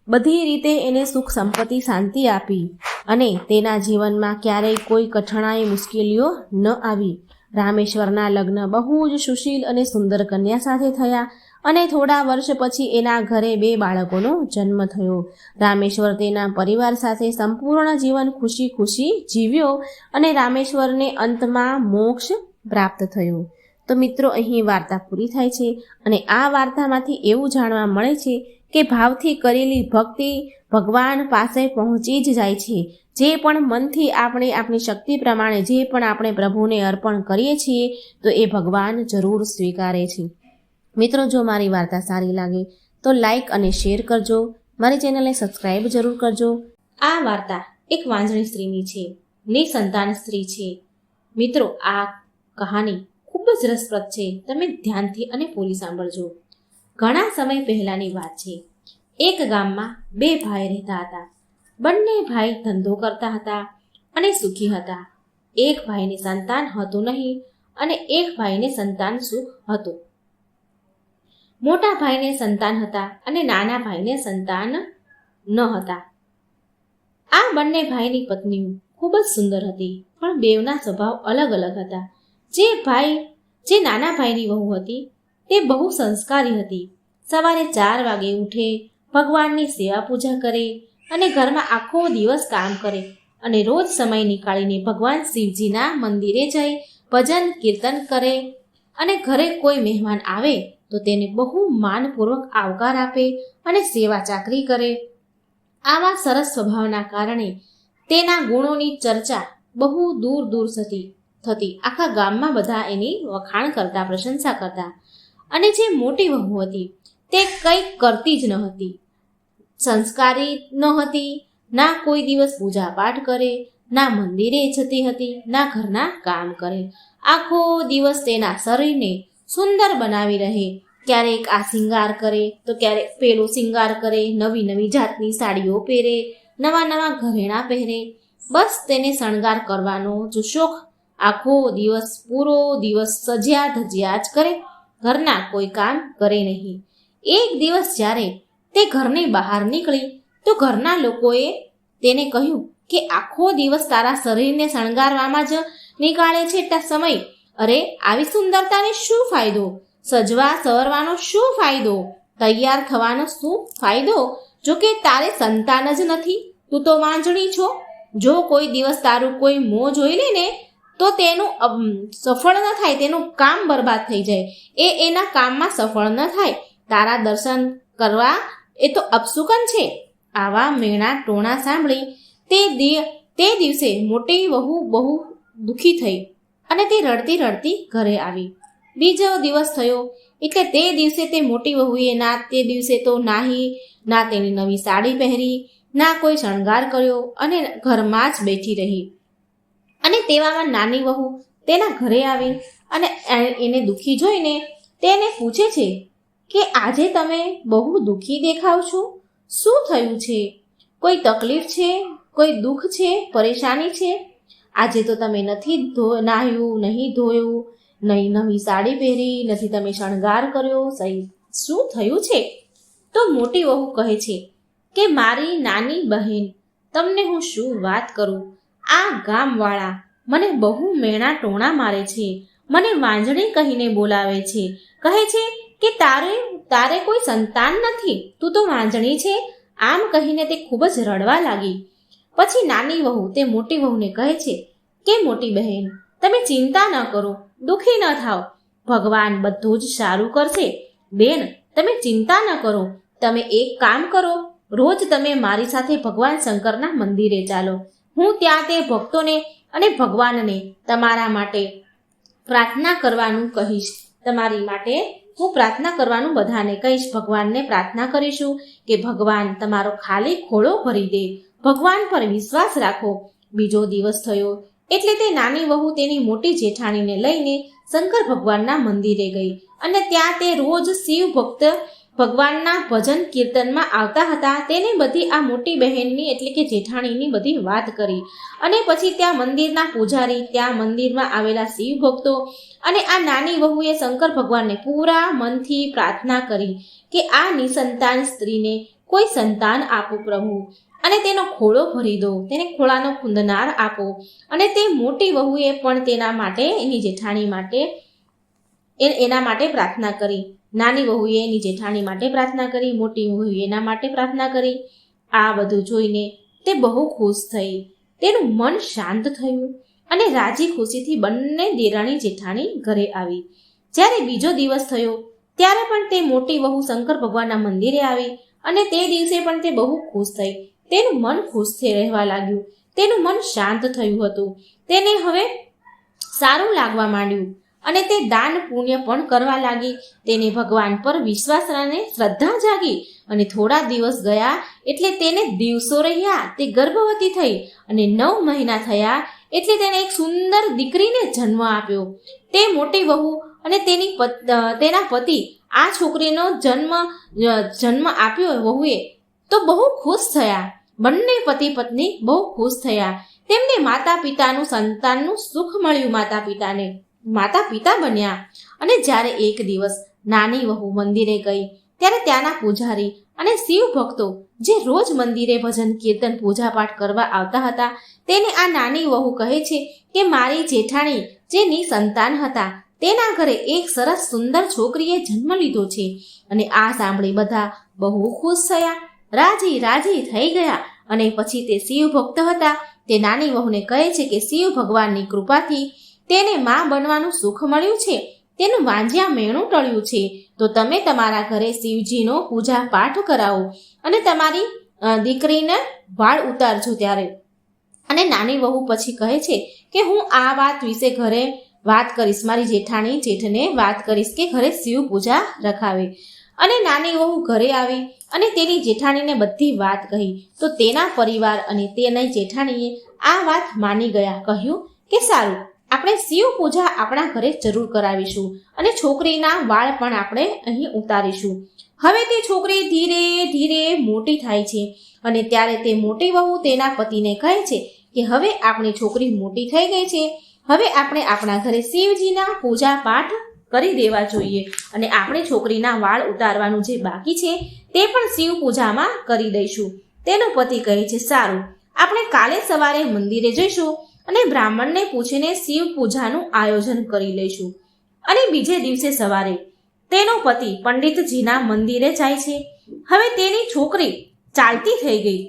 બધી રીતે એને સુખ સંપત્તિ શાંતિ આપી અને તેના જીવનમાં ક્યારેય કોઈ કઠણાઈ મુશ્કેલીઓ ન આવી. રામેશ્વરના લગ્ન બહુ જ સુશીલ અને સુંદર કન્યા સાથે થયા અને થોડા વર્ષ પછી એના ઘરે 2 બાળકોનો જન્મ થયો. રામેશ્વર તેના પરિવાર સાથે સંપૂર્ણ જીવન ખુશી ખુશી જીવ્યો અને રામેશ્વરને અંતમાં મોક્ષ પ્રાપ્ત થયો. તો મિત્રો, અહીં વાર્તા પૂરી થાય છે અને આ વાર્તામાંથી એવું જાણવા મળે છે કે ભાવથી કરેલી ભક્તિ ભગવાન પાસે પહોંચી જ જાય છે. જે પણ મનથી આપણે આપણી શક્તિ પ્રમાણે જે પણ આપણે પ્રભુને અર્પણ કરીએ છીએ તો એ ભગવાન જરૂર સ્વીકારે છે. મિત્રો, જો મારી વાર્તા સારી લાગે તો લાઈક અને શેર કરજો. મારી ચેનલને સબસ્ક્રાઈબ જરૂર કરજો. આ વાર્તા એક વાંઝણી સ્ત્રીની છે, નિસંતાન સ્ત્રી છે. મિત્રો, આ કહાની ખૂબ જ રસપ્રદ છે. તમે ધ્યાનથી અને પૂરી સાંભળજો. ઘણા સમય પહેલાની વાત છે. એક ગામમાં 2 ભાઈ રહેતા હતા. બંને ભાઈ ધંધો કરતા હતા અને સુખી હતા. એક ભાઈને સંતાન હતું નહીં અને એક ભાઈને સંતાન સુખ હતું. મોટા ભાઈને સંતાન હતા અને નાના ભાઈને સંતાન ન હતા. આ બંને ભાઈની પત્નીઓ ખૂબ જ સુંદર હતી, પણ બેવના સ્વભાવ અલગ અલગ હતા. જે નાના ભાઈની વહુ હતી તે બહુ સંસ્કારી હતી. સવારે 4 વાગે ઉઠે, ભગવાનની સેવા પૂજા કરે અને ઘરમાં આખો દિવસ કામ કરે અને રોજ સમય નીકાળીને ભગવાન શિવજીના મંદિરે જઈ ભજન કીર્તન કરે અને ઘરે કોઈ મહેમાન આવે તો તેને બહુ માનપૂર્વક આવકાર આપે અને સેવા ચાકરી કરે. આવા સરસ સ્વભાવના કારણે તેના ગુણોની ચર્ચા બહુ દૂર દૂર થતી. આખા ગામમાં બધા એની વખાણ કરતા, પ્રશંસા કરતા. અને જે મોટી વહુ હતી તે કંઈક કરતી જ ન હતી. સંસ્કારી ન હતી, ના કોઈ દિવસ પૂજા પાઠ કરે, ના મંદિરે જતી હતી, ના ઘરના કામ કરે. આખો દિવસ તેના શરીરને સુંદર બનાવી રહે. ક્યારેક આ શિંગાર કરે તો ક્યારેક પેલો શિંગાર કરે, નવી નવી જાતની સાડીઓ પહેરે, નવા નવા ઘરેણાં પહેરે. બસ તેને શણગાર કરવાનો જ શોખ. આખો દિવસ પૂરો દિવસ સજ્યા ધજ્યા જ કરે, ઘરના કોઈ કામ કરે નહીં. એક દિવસ જ્યારે તે ઘરની બહાર નીકળી તો ઘરના લોકોએ તેને કહ્યું કે આખો દિવસ તારા શરીરને શણગારવામાં જ નીકાળે છે સમય. અરે, આવી સુંદરતાને શું ફાયદો? સજવા સવરવાનો શું ફાયદો? તૈયાર થવાનો શું ફાયદો? જો કે તારે સંતાન જ નથી, તું તો વાંજણી છો. જો કોઈ દિવસ તારું કોઈ મોં જોઈ લે ને તો તેનું સફળ ન થાય, તેનું કામ બરબાદ થઈ જાય, એના કામમાં સફળ ન થાય. તારા દર્શન કરવા એ તો અપશુકન છે. આવા મેણા ટોણા સાંભળી તે દિવસે મોટી વહુ બહુ દુઃખી થઈ અને તે રડતી રડતી ઘરે આવી. બીજો દિવસ થયો એટલે તે દિવસે તે મોટી વહુએ તે દિવસે તો ના તેની નવી સાડી પહેરી, ના કોઈ શણગાર કર્યો અને ઘરમાં જ બેઠી રહી. અને તેવામાં નાની વહુ તેના ઘરે આવી અને એને દુઃખી જોઈને તેને પૂછે છે કે આજે તમે બહુ દુઃખી દેખાવ છો, શું થયું છે? કોઈ તકલીફ છે? કોઈ દુઃખ છે? પરેશાની છે? આજે તો તમે નથી નાહ્યું, નહીં ધોયું, નહીં નવી સાડી પહેરી, નથી તમે શણગાર કર્યો, શું થયું છે? તો મોટી વહુ કહે છે કે મારી નાની બહેન, તમને હું શું વાત કરું, આ ગામવાળા મને બહુ મેણા ટોણા મારે છે, મને વાંજણી કહીને બોલાવે છે, કહે છે કે તારે કોઈ સંતાન નથી, તું તો વાંજણી છે. આમ કહીને તે ખૂબ જ રડવા લાગી. પછી નાની વહુ તે મોટી વહુને કહે છે કે મોટી બહેન, તમે ચિંતા ન કરો, દુઃખી ન થાઓ, ભગવાન બધું જ સારું કરશે. બેન, તમે ચિંતા ન કરો, તમે એક કામ કરો, રોજ તમે મારી સાથે ભગવાન શંકરના મંદિરે ચાલો. હું ત્યાં તે ભક્તોને અને ભગવાનને તમારા માટે પ્રાર્થના કરવાનું કહીશ. તમારી માટે હું પ્રાર્થના કરવાનું બધાને કહીશ. ભગવાનને પ્રાર્થના કરીશું કે ભગવાન તમારો ખાલી ખોળો ભરી દે. ભગવાન પર વિશ્વાસ રાખો. બીજો દિવસ થયો એટલે તે નાની વહુ તેની મોટી જેઠાણીને લઈને શંકર ભગવાનના મંદિરે ગઈ અને ત્યાં તે રોજ શિવ ભક્ત ભગવાનના ભજન કીર્તનમાં આવતા હતા. તેને બધી આ મોટી બહેનની એટલે કે જેઠાણીની બધી વાત કરી અને પછી ત્યાં મંદિરના પૂજારી, ત્યાં મંદિરમાં આવેલા શિવ ભક્તો અને આ નાની વહુએ શંકર ભગવાનને પૂરા મનથી પ્રાર્થના કરી કે આ નિસંતાન સ્ત્રીને કોઈ સંતાન આપો પ્રભુ, અને તેનો ખોળો ભરી દો, તેને ખોળાનો કુંદનાર આપો. અને તે મોટી વહુએ પણ તેના માટે, એની જેઠાણી માટે એના માટે પ્રાર્થના કરી. નાની વહુએ એની જેઠાણી માટે પ્રાર્થના કરી, મોટી વહુએ એના માટે પ્રાર્થના કરી. આ બધું જોઈને તે બહુ ખુશ થઈ. તેનું મન શાંત થયું અને રાજી ખુશીથી બંને દેરાણી જેઠાણી ઘરે આવી. જ્યારે બીજો દિવસ થયો ત્યારે પણ તે મોટી વહુ શંકર ભગવાનના મંદિરે આવી અને તે દિવસે પણ તે બહુ ખુશ થઈ. તેનું મન ખુશથી રહેવા લાગ્યું. તેનું મન શાંત થયું હતું. તેને હવે સારું લાગવા માંડ્યું અને તે દાન પુણ્ય પણ કરવા લાગી. તેને ભગવાન પર વિશ્વાસ અને શ્રદ્ધા જાગી અને થોડા દિવસ ગયા એટલે તેને દિવસો રહ્યા. તે ગર્ભવતી થઈ અને 9 મહિના થયા એટલે તેને એક સુંદર દીકરીને જન્મ આપ્યો. તે મોટી વહુ અને તેના પતિ આ છોકરીનો જન્મ આપ્યો વહુએ તો બહુ ખુશ થયા. બંને પતિ પત્ની બહુ ખુશ થયા. તેમને માતા પિતાનું સંતાનનું સુખ મળ્યું. માતા પિતા બન્યા. અને જ્યારે એક દિવસ નાની વહુ મંદિરે ગઈ ત્યારે ત્યાંના પૂજારી અને શિવ ભક્તો જે રોજ મંદિરે ભજન કીર્તન પૂજાપાઠ કરવા આવતા હતા તેને આ નાની વહુ કહે છે કે મારી જેઠાણી જે નિસંતાન હતા તેના ઘરે એક સરસ સુંદર છોકરીએ જન્મ લીધો છે. અને આ સાંભળી બધા બહુ ખુશ થયા, રાજી થઈ ગયા. અને પછી તે શિવ ભક્ત હતા તે નાની વહુને કહે છે કે શિવ ભગવાનની કૃપાથી તેને માં બનવાનું સુખ મળ્યું છે, તેનું વાંજ્યા મેણું ટળ્યું છે, તો તમે તમારા ઘરે શિવજીનો પૂજા પાઠ કરાવો અને તમારી દીકરીને વાળ ઉતારજો ત્યારે. અને નાની વહુ પછી કહે છે કે હું આ વાત વિશે ઘરે વાત કરીશ, મારી જેઠને વાત કરીશ કે ઘરે શિવ પૂજા રખાવે. અને નાની વહુ ઘરે આવી અને તેની જેઠાણીને બધી વાત કહી તો તેના પરિવાર અને તેની જેઠાણીએ આ વાત માની ગયા. કહ્યું કે સારું, આપણે શિવ પૂજા આપણા ઘરે જરૂર કરાવીશું અને છોકરીના વાળ પણ આપણે અહીં ઉતારીશું. હવે તે છોકરી ધીરે ધીરે મોટી થાય છે અને ત્યારે તે મોટી વહુ તેના પતિને કહે છે કે હવે આપણી છોકરી મોટી થઈ ગઈ છે, હવે આપણે આપણા ઘરે શિવજીના પૂજા પાઠ કરી દેવા જોઈએ અને આપણે છોકરીના વાળ ઉતારવાનું જે બાકી છે તે પણ શિવ પૂજામાં કરી દઈશું. તેનો પતિ કહે છે સારું, આપણે કાલે સવારે મંદિરે જઈશું અને બ્રાહ્મણને પૂછીને શિવ પૂજાનું આયોજન કરી લઈશું. અને બીજે દિવસે સવારે તેનો પતિ પંડિતજીના મંદિરે જાય છે. હવે તેની છોકરી ચાલતી થઈ ગઈ.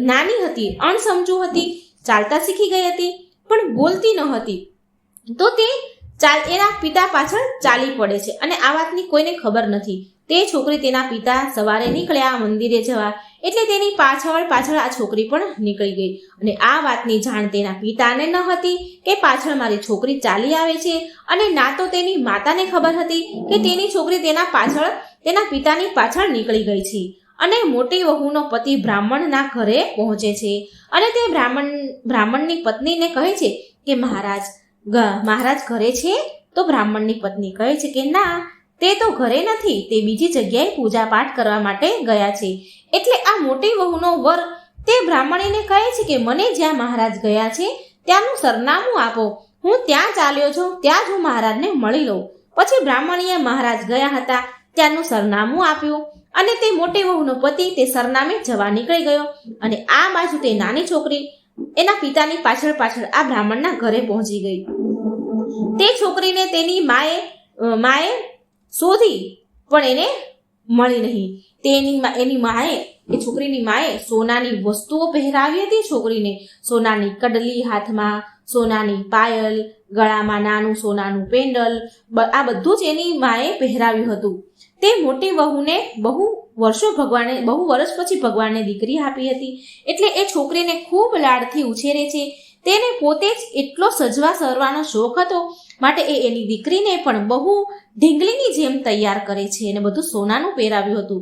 નાની હતી, અણસમજુ હતી, ચાલતા શીખી ગઈ હતી પણ બોલતી ન હતી. તો તે એના પિતા પાછળ ચાલી પડે છે અને આ વાતની કોઈને ખબર નથી. તે છોકરી તેના પિતા સવારે નીકળ્યા મંદિરે જવા એટલે તેની પાછળ આ છોકરી પણ નીકળી ગઈ અને આ વાતની જાણ તેના પિતાને ન હતી કે પાછળ મારી છોકરી ચાલી આવે છે, અને ના તો તેની માતાને ખબર હતી કે તેની છોકરી તેના પિતાની પાછળ નીકળી ગઈ છે. અને મોટી વહુનો પતિ બ્રાહ્મણના ઘરે પહોંચે છે અને તે બ્રાહ્મણની પત્નીને કહે છે કે મહારાજ ઘરે છે? તો બ્રાહ્મણની પત્ની કહે છે કે ના, તે તો ઘરે નથી, તે બીજી જગ્યાએ પૂજા પાઠ કરવા માટે ગયા છે. એટલે આ મોટી વહુનો વર તે બ્રાહ્મણીને કહે છે કે મને જ્યાં મહારાજ ગયા છે ત્યાંનું સરનામું આપો, હું ત્યાં ચાલ્યો છું, ત્યાં જ હું મહારાજને મળી લઉં. પછી બ્રાહ્મણીએ મહારાજ ગયા હતા ત્યાંનું સરનામું આપ્યું અને તે મોટી વહુનો પતિ તે સરનામે જવા નીકળી ગયો. અને આ બાજુ તે નાની છોકરી એના પિતાની પાછળ આ બ્રાહ્મણના ઘરે પહોંચી ગઈ. તે છોકરીને તેની માએ શોધી પણ એને મળી નહીં. એ છોકરીની માએ સોનાની વસ્તુઓ પહેરાવી હતી છોકરીને, સોનાની કડલી હાથમાં, સોનાની પાયલ, ગળામાં નાનું સોનાનું પેન્ડલ, આ બધું જ એની માએ પહેરાવ્યું હતું. તે મોટી વહુને બહુ વર્ષ પછી ભગવાનને દીકરી આપી હતી. એટલે એ છોકરીને ખૂબ લાડથી ઉછેરે છે. તેને પોતે જ એટલો સજવા સરવાનો શોખ હતો માટે એ એની દીકરીને પણ બહુ ઢીંગલીની જેમ તૈયાર કરે છે અને બધું સોનાનું પહેરાવ્યું હતું.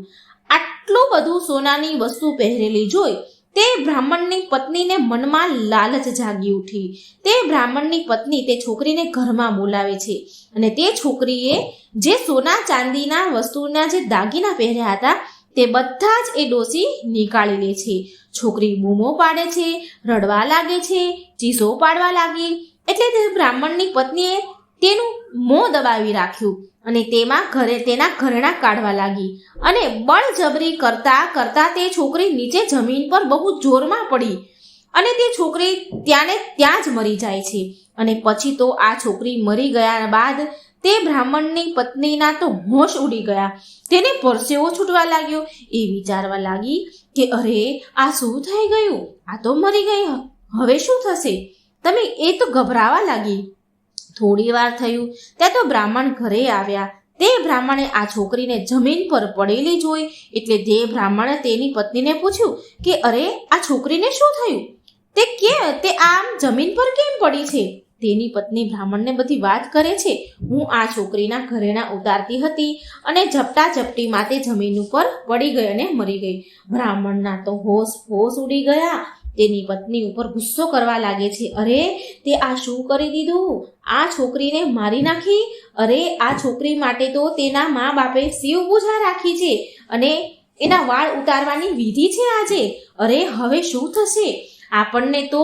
આટલું બધું સોનાની વસ્તુ પહેરેલી જોઈ તે બ્રાહ્મણની પત્નીને મનમાં લાલચ જાગી ઉઠી. તે બ્રાહ્મણની પત્ની તે છોકરીને ઘરમાં બોલાવે છે અને તે છોકરીએ જે સોના ચાંદીના વસ્તુના જે દાગીના પહેર્યા હતા તે બધા જ એ ડોસી નીકાળી લે છે. છોકરી બૂમો પાડે છે, રડવા લાગે છે, ચીસો પાડવા લાગી. એટલે તે બ્રાહ્મણની પત્નીએ તેનું મોં દબાવી રાખ્યું અને તેના ઘરેણા કાઢવા લાગી અને બળજબરી કરતા તે છોકરી નીચે જમીન પર બહુ જોરમાં પડી અને તે છોકરી ત્યાં જ મરી જાય છે. અને પછી તો આ છોકરી મરી ગયા બાદ તે બ્રાહ્મણની પત્નીના તો હોશ ઉડી ગયા. તેને પરસેવો છૂટવા લાગ્યો. એ વિચારવા લાગી કે અરે આ શું થઈ ગયું, આ તો મરી ગઈ, હવે શું થશે? એ તો ગભરાવા લાગી. થોડી વાર થયું ત્યાં તો બ્રાહ્મણ ઘરે આવ્યા. તે બ્રાહ્મણે આ છોકરીને જમીન પર પડેલી જોઈ એટલે તે બ્રાહ્મણે તેની પત્નીને પૂછ્યું કે અરે આ છોકરીને શું થયું, તે આમ જમીન પર કેમ પડી છે? તેની પત્ની બ્રાહ્મણને બધી વાત કરે છે. હું આ છોકરીના ઘરેણા ઉતારતી હતી અને ઝપટીમાં તે જમીન ઉપર પડી ગઈ અને મરી ગઈ. બ્રાહ્મણના તો હોશ ઉડી ગયા. તેની પત્ની ઉપર ગુસ્સો કરવા લાગે છે. અરે તે આ શું કરી દીધું, આ છોકરીને મારી નાખી. અરે આ છોકરી માટે તો તેના મા બાપે શિવ પૂજા રાખી છે અને એના વાળ ઉતારવાની વિધિ છે આજે. અરે હવે શું થશે? આપણને તો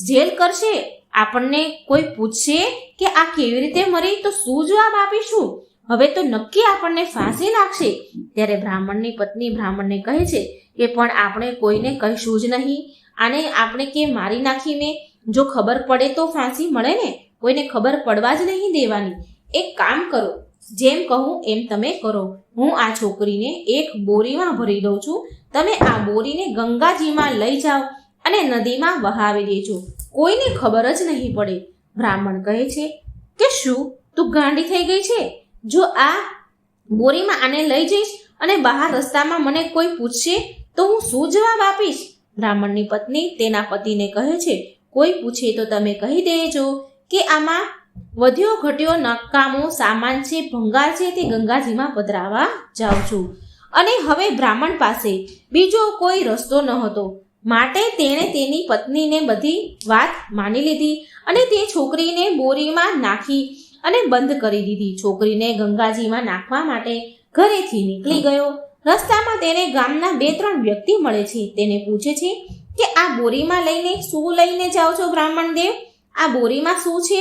જેલ કરશે. આપણને કોઈ પૂછશે કે આ કેવી રીતે મરી તો શું જવાબ આપીશું? હવે તો નક્કી આપણને ફાંસી લાગશે. ત્યારે બ્રાહ્મણની પત્ની બ્રાહ્મણને કહે છે કે પણ આપણે કોઈને કહીશું જ નહીં. આને આપણે કે મારી નાખીને જો ખબર પડે તો ફાંસી મળે ને, કોઈને ખબર પડવા જ નહીં દેવાની. એક કામ કરો, જેમ કહું એમ તમે કરો. હું આ છોકરીને એક બોરીમાં ભરી દઉં છું. તમે આ બોરીને ગંગાજીમાં લઈ જાઓ અને નદીમાં વહાવી દેજો. કોઈને ખબર જ નહીં પડે. બ્રાહ્મણ કહે છે કે શું તું ગાંડી થઈ ગઈ છે? જો આ બોરીમાં આને લઈ જઈશ અને બહાર રસ્તામાં મને કોઈ પૂછશે તો હું શું જવાબ આપીશ? બ્રાહ્મણની પત્ની તેના પતિને કહે છે કોઈ પૂછે તો તમે કહી દેજો કે આમાં વધ્યો ઘટ્યો નકામો સામાન છે, ભંગાર છે, તે ગંગાજીમાં પધરાવા જાઉં છું. અને હવે બ્રાહ્મણ પાસે બીજો કોઈ રસ્તો ન હતો માટે તેણે તેની પત્નીને બધી વાત માની લીધી અને તે છોકરીને બોરીમાં નાખી અને બંધ કરી દીધી. છોકરીને ગંગાજીમાં નાખવા માટે ઘરેથી નીકળી ગયો. રસ્તામાં તેને ગામના 2-3 વ્યક્તિ મળે છે. તેને પૂછે છે કે આ બોરીમાં શું લઈને જાઓ છો બ્રાહ્મણ દેવ? આ બોરીમાં શું છે?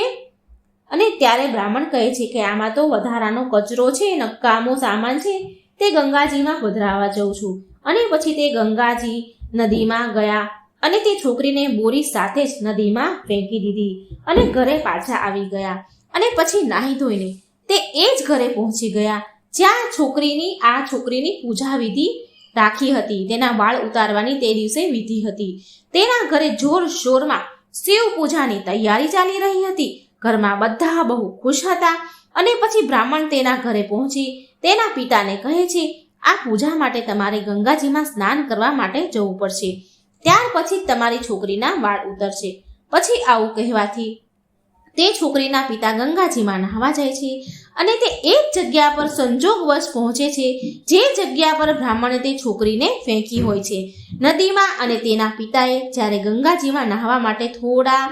અને ત્યારે બ્રાહ્મણ કહે છે કે આમાં તો વધારાનો કચરો છે, નકામો સામાન છે, તે ગંગાજીમાં પધરાવા જાઉં છું. અને પછી તે ગંગાજી નદીમાં ગયા અને તે છોકરીને બોરી સાથે જ નદીમાં ફેંકી દીધી અને ઘરે પાછા આવી ગયા. અને પછી નાહી ધોઈને તે એ જ ઘરે પહોંચી ગયા જ્યાં છોકરીની પૂજા વિધિ રાખી હતી. તેના વાળ ઉતારવાની તે દિવસે વિધિ હતી. તેના ઘરે જોરશોરમાં શિવ પૂજાની તૈયારી ચાલી રહી હતી. ઘરમાં બધા બહુ ખુશ હતા. અને પછી બ્રાહ્મણ તેના ઘરે પહોંચી તેના પિતાને કહે છે, આ પૂજા માટે તમારે ગંગાજીમાં સ્નાન કરવા માટે જવું પડશે. ત્યાર પછી તમારી છોકરીના વાળ ઉતરશે. પછી આવું કહેવાથી તે છોકરીના પિતા ગંગાજીમાં નહાવા જાય છે અને તે એક જગ્યા પર સંજોગવશ પહોંચે છે જે જગ્યા પર બ્રાહ્મણે તે છોકરીને ફેંકી હોય છે નદીમાં. અને તેના પિતાએ જ્યારે ગંગાજીમાં નહાવા માટે થોડા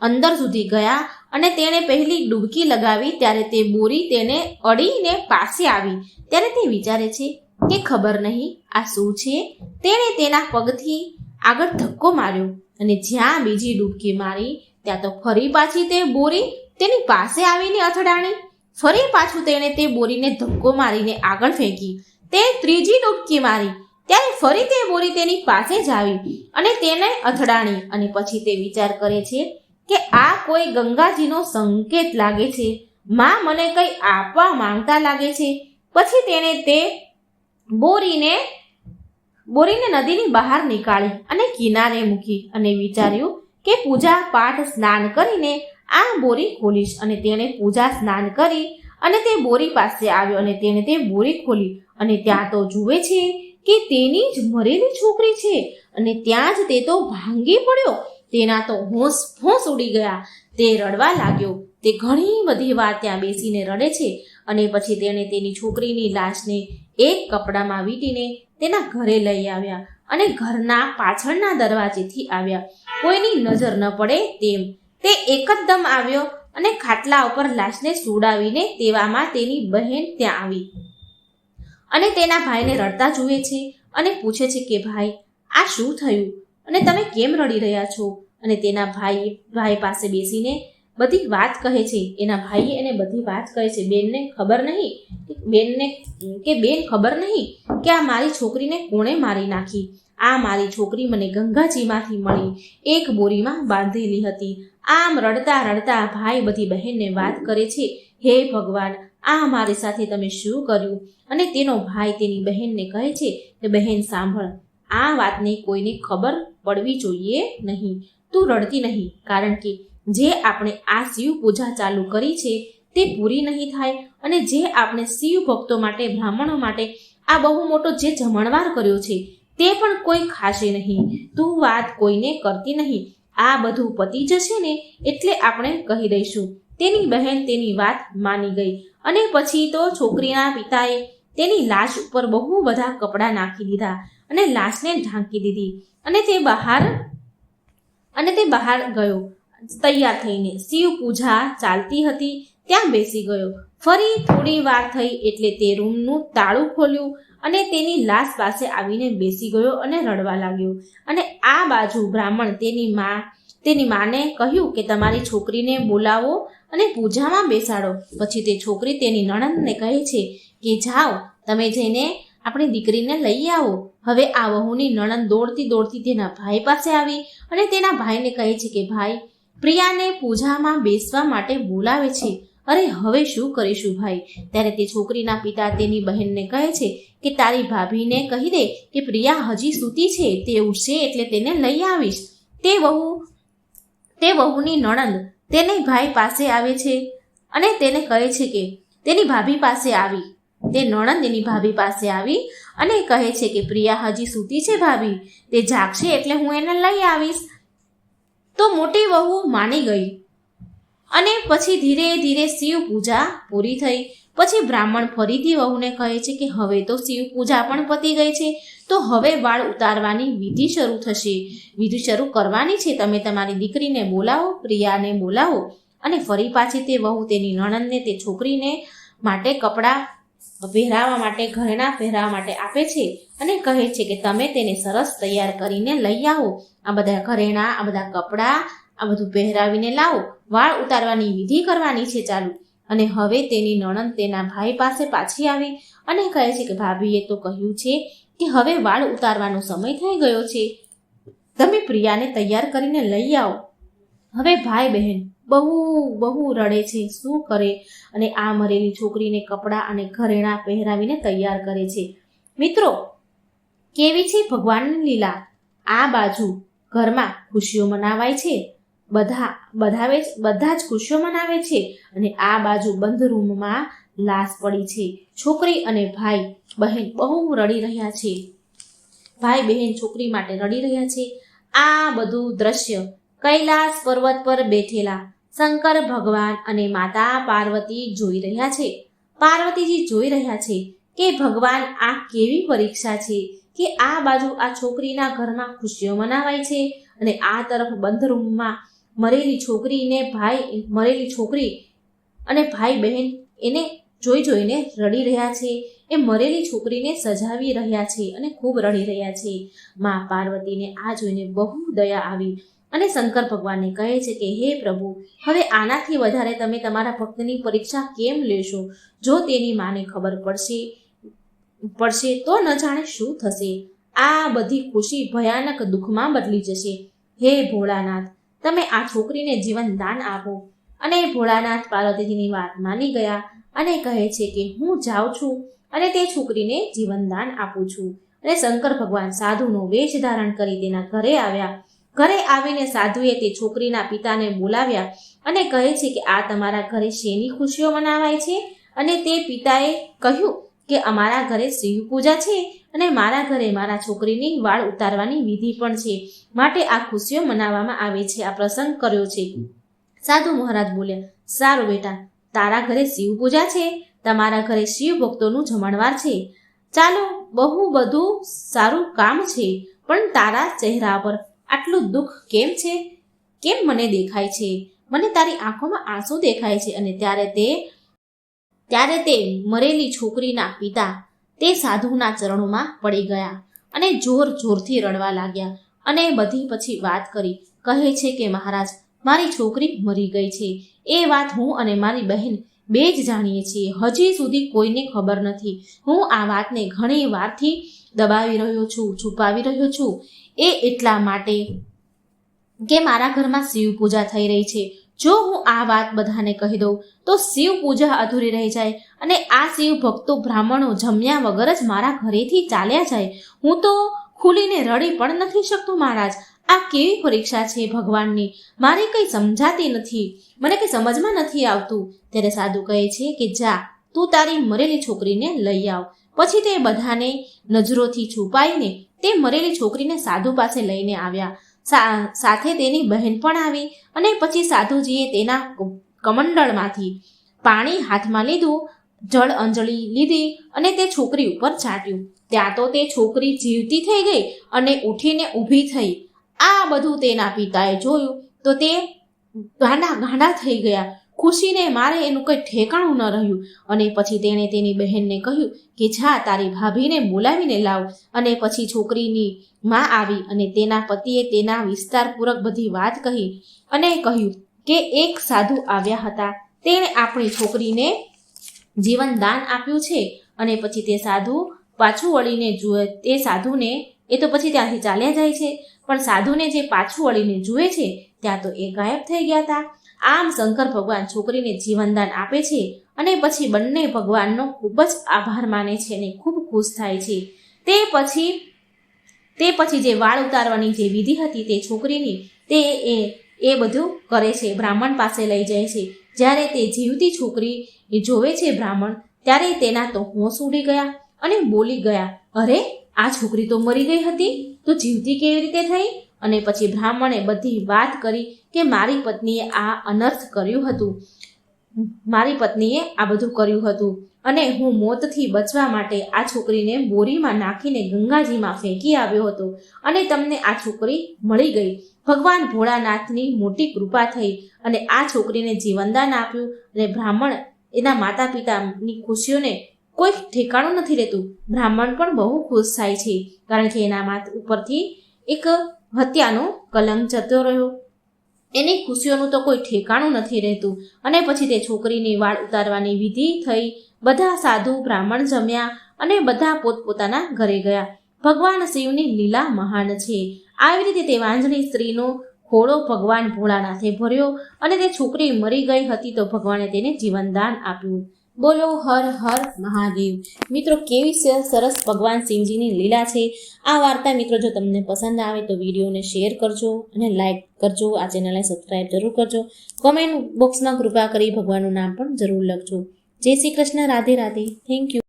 અંદર સુધી ગયા અને તેણે પહેલી ડૂબકી લગાવી ત્યારે તે બોરી તેને અડીને પાસે આવી. ત્યારે તે વિચારે છે કે ખબર નહીં આ શું છે. તેણે તેના પગથી આગળ ધક્કો માર્યો અને જ્યાં બીજી ડૂબકી મારી ત્યાં તો ફરી પાછી તે બોરી તેની પાસે આવીને અથડાણી. ફરી પાછું તેણે તે બોરીને ધક્કો મારીને આગળ ફેંકી. તે ત્રીજી ડૂબકી મારી ત્યારે ફરી તે બોરી તેની પાસે જ આવી અને તેને અથડાણી. અને પછી તે વિચાર કરે છે કે આ કોઈ ગંગાજીનો સંકેત લાગે છે. માં મને કંઈ આપવા માંગતા લાગે છે. પછી તેણે તે બોરીને નદીની બહાર નીકાળી અને કિનારે મૂકી અને વિચાર્યું કે પૂજા પાઠ સ્નાન કરીને આ બોરી ખોલીશ. અને તેણે પૂજા સ્નાન કરી અને તે બોરી પાસે આવ્યો અને તેણે તે બોરી ખોલી અને ત્યાં તો જુએ છે કે તેની જ મરેલી છોકરી છે. અને ત્યાં જ તે તો ભાંગી પડ્યો. તેના તો હોંશ ઉડી ગયા. તે રડવા લાગ્યો. તે ઘણી બધી વાર ત્યાં બેસીને રડે છે. અને પછી તેણે તેની છોકરીની લાશને એક કપડામાં વીંટીને તેના ઘરે લઈ આવ્યા અને ઘરના પાછળના દરવાજેથી આવ્યા. કોઈની નજર ન પડે તેમ તે એકદમ આવ્યો અને ખાટલા ઉપર લાશને સુડાવીને તેવામાં તેની બહેન ત્યાં આવી અને તેના ભાઈને રડતા જુએ છે અને પૂછે છે કે ભાઈ આ શું થયું અને તમે કેમ રડી રહ્યા છો. અને તેના ભાઈ પાસે બેસીને બધી વાત કહે છે. એના ભાઈએ એને બધી વાત કહે છે. બેન ખબર નહીં કે આ મારી છોકરીને કોણે મારી નાખી. આ મારી છોકરી મને ગંગાજીમાંથી મળી, એક બોરીમાં બાંધેલી હતી. આમ રડતા રડતા ભાઈ બધી બહેનને વાત કરે છે, હે ભગવાન આ મારી સાથે તમે શું કર્યું. અને તેનો ભાઈ તેની બહેનને કહે છે કે બહેન સાંભળ, આ વાતને કોઈને ખબર પડવી જોઈએ નહીં. તું રડતી નહીં, કારણ કે જે આપણે આ શિવ પૂજા ચાલુ કરી છે તે પૂરી નહીં થાય. અને જે આપણે શિવ ભક્તો માટે, બ્રાહ્મણો માટે આ બહુ મોટો જે જમણવાર કર્યો છે તે પણ કોઈ ખાશે નહીં. તું વાત કોઈને કરતી નહીં. આ બધું પતી જશે ને એટલે આપણે કહી દઈશું. તેની બહેન તેની વાત માની ગઈ. અને પછી તો છોકરીના પિતાએ તેની લાશ ઉપર બહુ બધા કપડાં નાખી દીધા અને લાશને ઢાંકી દીધી. અને તે બહાર ગયો તૈયાર થઈને. શિવ પૂજા ચાલતી હતી ત્યાં બેસી ગયો. ફરી થોડી વાર થઈ એટલે તે રૂમનું તાળું ખોલ્યું અને તેની લાશ પાસે આવીને બેસી ગયો અને રડવા લાગ્યો. અને આ બાજુ બ્રાહ્મણ તેની માને કહ્યું કે તમારી છોકરીને બોલાવો અને પૂજામાં બેસાડો. પછી તે છોકરી તેની નણંદને કહે છે કે જાઓ તમે જઈને આપણી દીકરીને લઈ આવો. હવે આ વહુની નણંદ દોડતી તેના ભાઈ પાસે આવી અને તેના ભાઈને કહે છે કે ભાઈ પ્રિયાને પૂજામાં બેસવા માટે બોલાવે છે. અરે હવે શું કરીશું ભાઈ. ત્યારે તે છોકરીના પિતા તેની બહેનને કહે છે કે તારી ભાભીને કહી દે કે પ્રિયા હજી સૂતી છે, તે ઉઠશે એટલે તેને લઈ આવીશ. તે વહુની નણંદ તેને ભાઈ પાસે આવે છે અને તેને કહે છે કે તેની ભાભી પાસે આવી. તે નણંદ એની ભાભી પાસે આવી અને કહે છે કે પ્રિયા હજી સૂતી છે ભાભી, તે જાગશે એટલે હું એને લઈ આવીશ. તો મોટી વહુ માની ગઈ અને પછી ધીરે ધીરે શિવ પૂજા પૂરી થઈ. પછી બ્રાહ્મણ ફરીથી વહુને કહે છે કે હવે તો શિવ પૂજા પણ પતી ગઈ છે, તો હવે વાળ ઉતારવાની વિધિ શરૂ થશે. વિધિ શરૂ કરવાની છે. તમે તમારી દીકરીને બોલાવો, પ્રિયાને બોલાવો. અને ફરી પાછી તે વહુ તેની નણંદને તે છોકરીને માટે કપડાં પહેરાવવા માટે, ઘરેણાં પહેરાવવા માટે આપે છે અને કહે છે કે તમે તેને સરસ તૈયાર કરીને લઈ આવો. આ બધા ઘરેણાં, આ બધા કપડાં, આ બધું પહેરાવીને લાવો. વાળ ઉતારવાની વિધિ કરવાની છે ચાલુ. અને હવે તેની નણંદ તેના ભાઈ પાસે પાછી આવી અને કહે છે કે ભાભીએ તો કહ્યું છે કે હવે વાળ ઉતારવાનો સમય થઈ ગયો છે, તમે પ્રિયાને તૈયાર કરીને લઈ આવો. હવે ભાઈ બહેન બહુ રડે છે, શું કરે. અને આ મરેલી છોકરીને કપડાં અને ઘરેણાં પહેરાવીને તૈયાર કરે છે. મિત્રો, કેવી છે ભગવાનની લીલા. આ બાજુ ઘરમાં ખુશીઓ મનાવાય છે બધા જ ખુશીઓ મનાવે છે અને આ બાજુ બંધ રૂમમાં લાશ પડી છે. છોકરી અને ભાઈ બહેન બહુ રડી રહ્યા છે. ભાઈ બહેન છોકરી માટે રડી રહ્યા છે. આ બધું દ્રશ્ય કૈલાસ પર્વત પર બેઠેલા શંકર ભગવાન અને માતા પાર્વતી જોઈ રહ્યા છે. પાર્વતીજી જોઈ રહ્યા છે કે ભગવાન આ કેવી પરીક્ષા છે કે આ બાજુ આ છોકરીના ઘરમાં ખુશીઓ મનાવાય છે અને આ તરફ બંધ રૂમમાં મરેલી છોકરી અને ભાઈ બહેન એને જોઈને રડી રહ્યા છે. એ મરેલી છોકરીને સજાવી રહ્યા છે અને ખૂબ રડી રહ્યા છે. માં પાર્વતીને આ જોઈને બહુ દયા આવી અને શંકર ભગવાનને કહે છે કે હે પ્રભુ, હવે આનાથી વધારે તમે તમારા ભક્તની પરીક્ષા કેમ લેશો? જો તેની માને ખબર પડશે તો ન જાણે શું થશે. આ બધી ખુશી ભયાનક દુઃખમાં બદલી જશે. હે ભોળાનાથ, તમે આ છોકરીને જીવન દાન આપો. અને ભોળાનાથ પાર્વતીજીની વાત માની ગયા અને કહે છે કે હું જાઉં છું અને તે છોકરીને જીવનદાન આપું છું. અને શંકર ભગવાન સાધુનો વેશ ધારણ કરી તેના ઘરે આવ્યા. ઘરે આવીને સાધુએ તે છોકરીના પિતાને બોલાવ્યા અને કહે છે કે આ તમારા ઘરે શેની ખુશીઓ મનાવાય છે? અને તે પિતાએ કહ્યું કે અમારા ઘરે શિવ પૂજા છે અને મારા ઘરે મારા છોકરીની વાળ ઉતારવાની વિધિ પણ છે, માટે આ ખુશીઓ મનાવવામાં આવે છે. આ પ્રસંગ કર્યો છે. સાધુ મહારાજ બોલ્યા, સારું બેટા, તારા ઘરે શિવ પૂજા છે, તમારા ઘરે શિવ ભક્તોનું જમણવાર છે. ચાલો, બહુ બધું સારું કામ છે, પણ તારા ચહેરા પર આટલું દુઃખ કેમ છે? કેમ મને દેખાય છે? મને તારી આંખોમાં આંસુ દેખાય છે. અને ત્યારે તે મરેલી છોકરીના પિતા તે સાધુના ચરણોમાં પડી ગયા અને જોરથી રડવા લાગ્યા અને બધી પછી વાત કરી. કહે છે કે મહારાજ, મારી છોકરી મરી ગઈ છે. એ વાત હું અને મારી બહેન બે જ જાણીએ છીએ. હજી સુધી કોઈને ખબર નથી. હું આ વાતને ઘણી વારથી દબાવી રહ્યો છું, છુપાવી રહ્યો છું. એ એટલા માટે કે મારા ઘરમાં શિવ પૂજા થઈ રહી છે. જો હું આ વાત બધાને કહી દઉં તો શિવ પૂજા અધૂરી રહી જાય અને આ શિવ ભક્તો બ્રાહ્મણો જમ્યા વગર જ મારા ઘરેથી ચાલ્યા જાય. હું તો ખુલીને રડી પણ નથી શકતો મહારાજ. આ કેવી પરીક્ષા છે ભગવાનની? મારે કંઈ સમજાતી નથી, મને કંઈ સમજમાં નથી આવતું. ત્યારે સાધુ કહે છે કે જા, તું તારી મરેલી છોકરીને લઈ આવ. પછી તે બધાને નજરોથી છુપાઈને તે મરેલી છોકરીને સાધુ પાસે લઈને આવ્યા. સાથે તેની બહેન પણ આવી અને પછી સાધુજીએ તેના કમંડળમાંથી પાણી હાથમાં લીધું, જળ અંજલિ લીધી અને તે છોકરી ઉપર છાંટ્યું. ત્યાં તો તે છોકરી જીવતી થઈ ગઈ અને ઉઠીને ઊભી થઈ. આ બધું તેના પિતાએ જોયું તો તે ગાંડા થઈ ગયા. ખુશીને મારે એનું કંઈ ઠેકાણું ન રહ્યું. અને પછી તેણે તેની બહેનને કહ્યું કે જા, તારી ભાભીને બોલાવીને લાવ. અને પછી છોકરીની માં આવી અને તેના પતિએ તેના વિસ્તારપૂર્વક બધી વાત કહી અને કહ્યું કે એક સાધુ આવ્યા હતા, તેણે આપણી છોકરીને જીવન દાન આપ્યું છે. અને પછી તે સાધુ પાછું વળીને જુએ, તે સાધુને એ તો પછી ત્યાંથી ચાલ્યા જાય છે, પણ સાધુને જે પાછું વળીને જુએ છે ત્યાં તો એ ગાયબ થઈ ગયા હતા. આમ શંકર ભગવાન છોકરીને જીવનદાન આપે છે અને પછી બંને ભગવાનનો ખૂબ જ આભાર માને છે અને ખૂબ ખુશ થાય છે. તે પછી જે વાળ ઉતારવાની જે વિધિ હતી તે છોકરીની તે એ બધું કરે છે, બ્રાહ્મણ પાસે લઈ જાય છે. જ્યારે તે જીવતી છોકરી જોવે છે બ્રાહ્મણ, ત્યારે તેના તો હોશ ઉડી ગયા અને બોલી ગયા, અરે, આ છોકરી તો મરી ગઈ હતી, તો જીવતી કેવી રીતે થઈ? અને પછી બ્રાહ્મણે બધી વાત કરી કે મારી પત્નીએ આ અનર્થ કર્યું હતું, મારી પત્નીએ આ બધું કર્યું હતું અને હું મોતથી બચવા માટે આ છોકરીને બોરીમાં નાખીને ગંગાજીમાં ફેંકી આવ્યો હતો અને તમને આ છોકરી મળી ગઈ. ભગવાન ભોળાનાથની મોટી કૃપા થઈ અને આ છોકરીને જીવનદાન આપ્યું. અને બ્રાહ્મણ એના માતા પિતાની ખુશીઓને કોઈ ઠેકાણું નથી રહેતું. બ્રાહ્મણ પણ બહુ ખુશ થાય છે, કારણ કે એના માથા ઉપરથી એક હત્યાનો કલંક જતો રહ્યો. એની ખુશીઓનું તો કોઈ ઠેકાણું નથી રહેતું. અને પછી તે છોકરીની વાળ ઉતારવાની વિધિ થઈ. બધા સાધુ બ્રાહ્મણ જમ્યા અને બધા પોતપોતાના ઘરે ગયા. ભગવાન શિવની લીલા મહાન છે. આવી રીતે તે વાંજણી સ્ત્રીનો ખોળો ભગવાન ભોળાનાથે ભર્યો અને તે છોકરી મરી ગઈ હતી તો ભગવાને તેને જીવનદાન આપ્યું. બોલો હર હર મહાદેવ. મિત્રો કેવી સરસ ભગવાન શિવજીની લીલા છે આ વાર્તા. મિત્રો જો તમને પસંદ આવે તો વિડીયોને શેર કરજો અને લાઈક કરજો. આ ચેનલને સબસ્ક્રાઈબ જરૂર કરજો. કોમેન્ટ બોક્સમાં કૃપા કરી ભગવાનનું નામ પણ જરૂર લખજો. જય શ્રી કૃષ્ણ. રાધે રાધે. Thank you.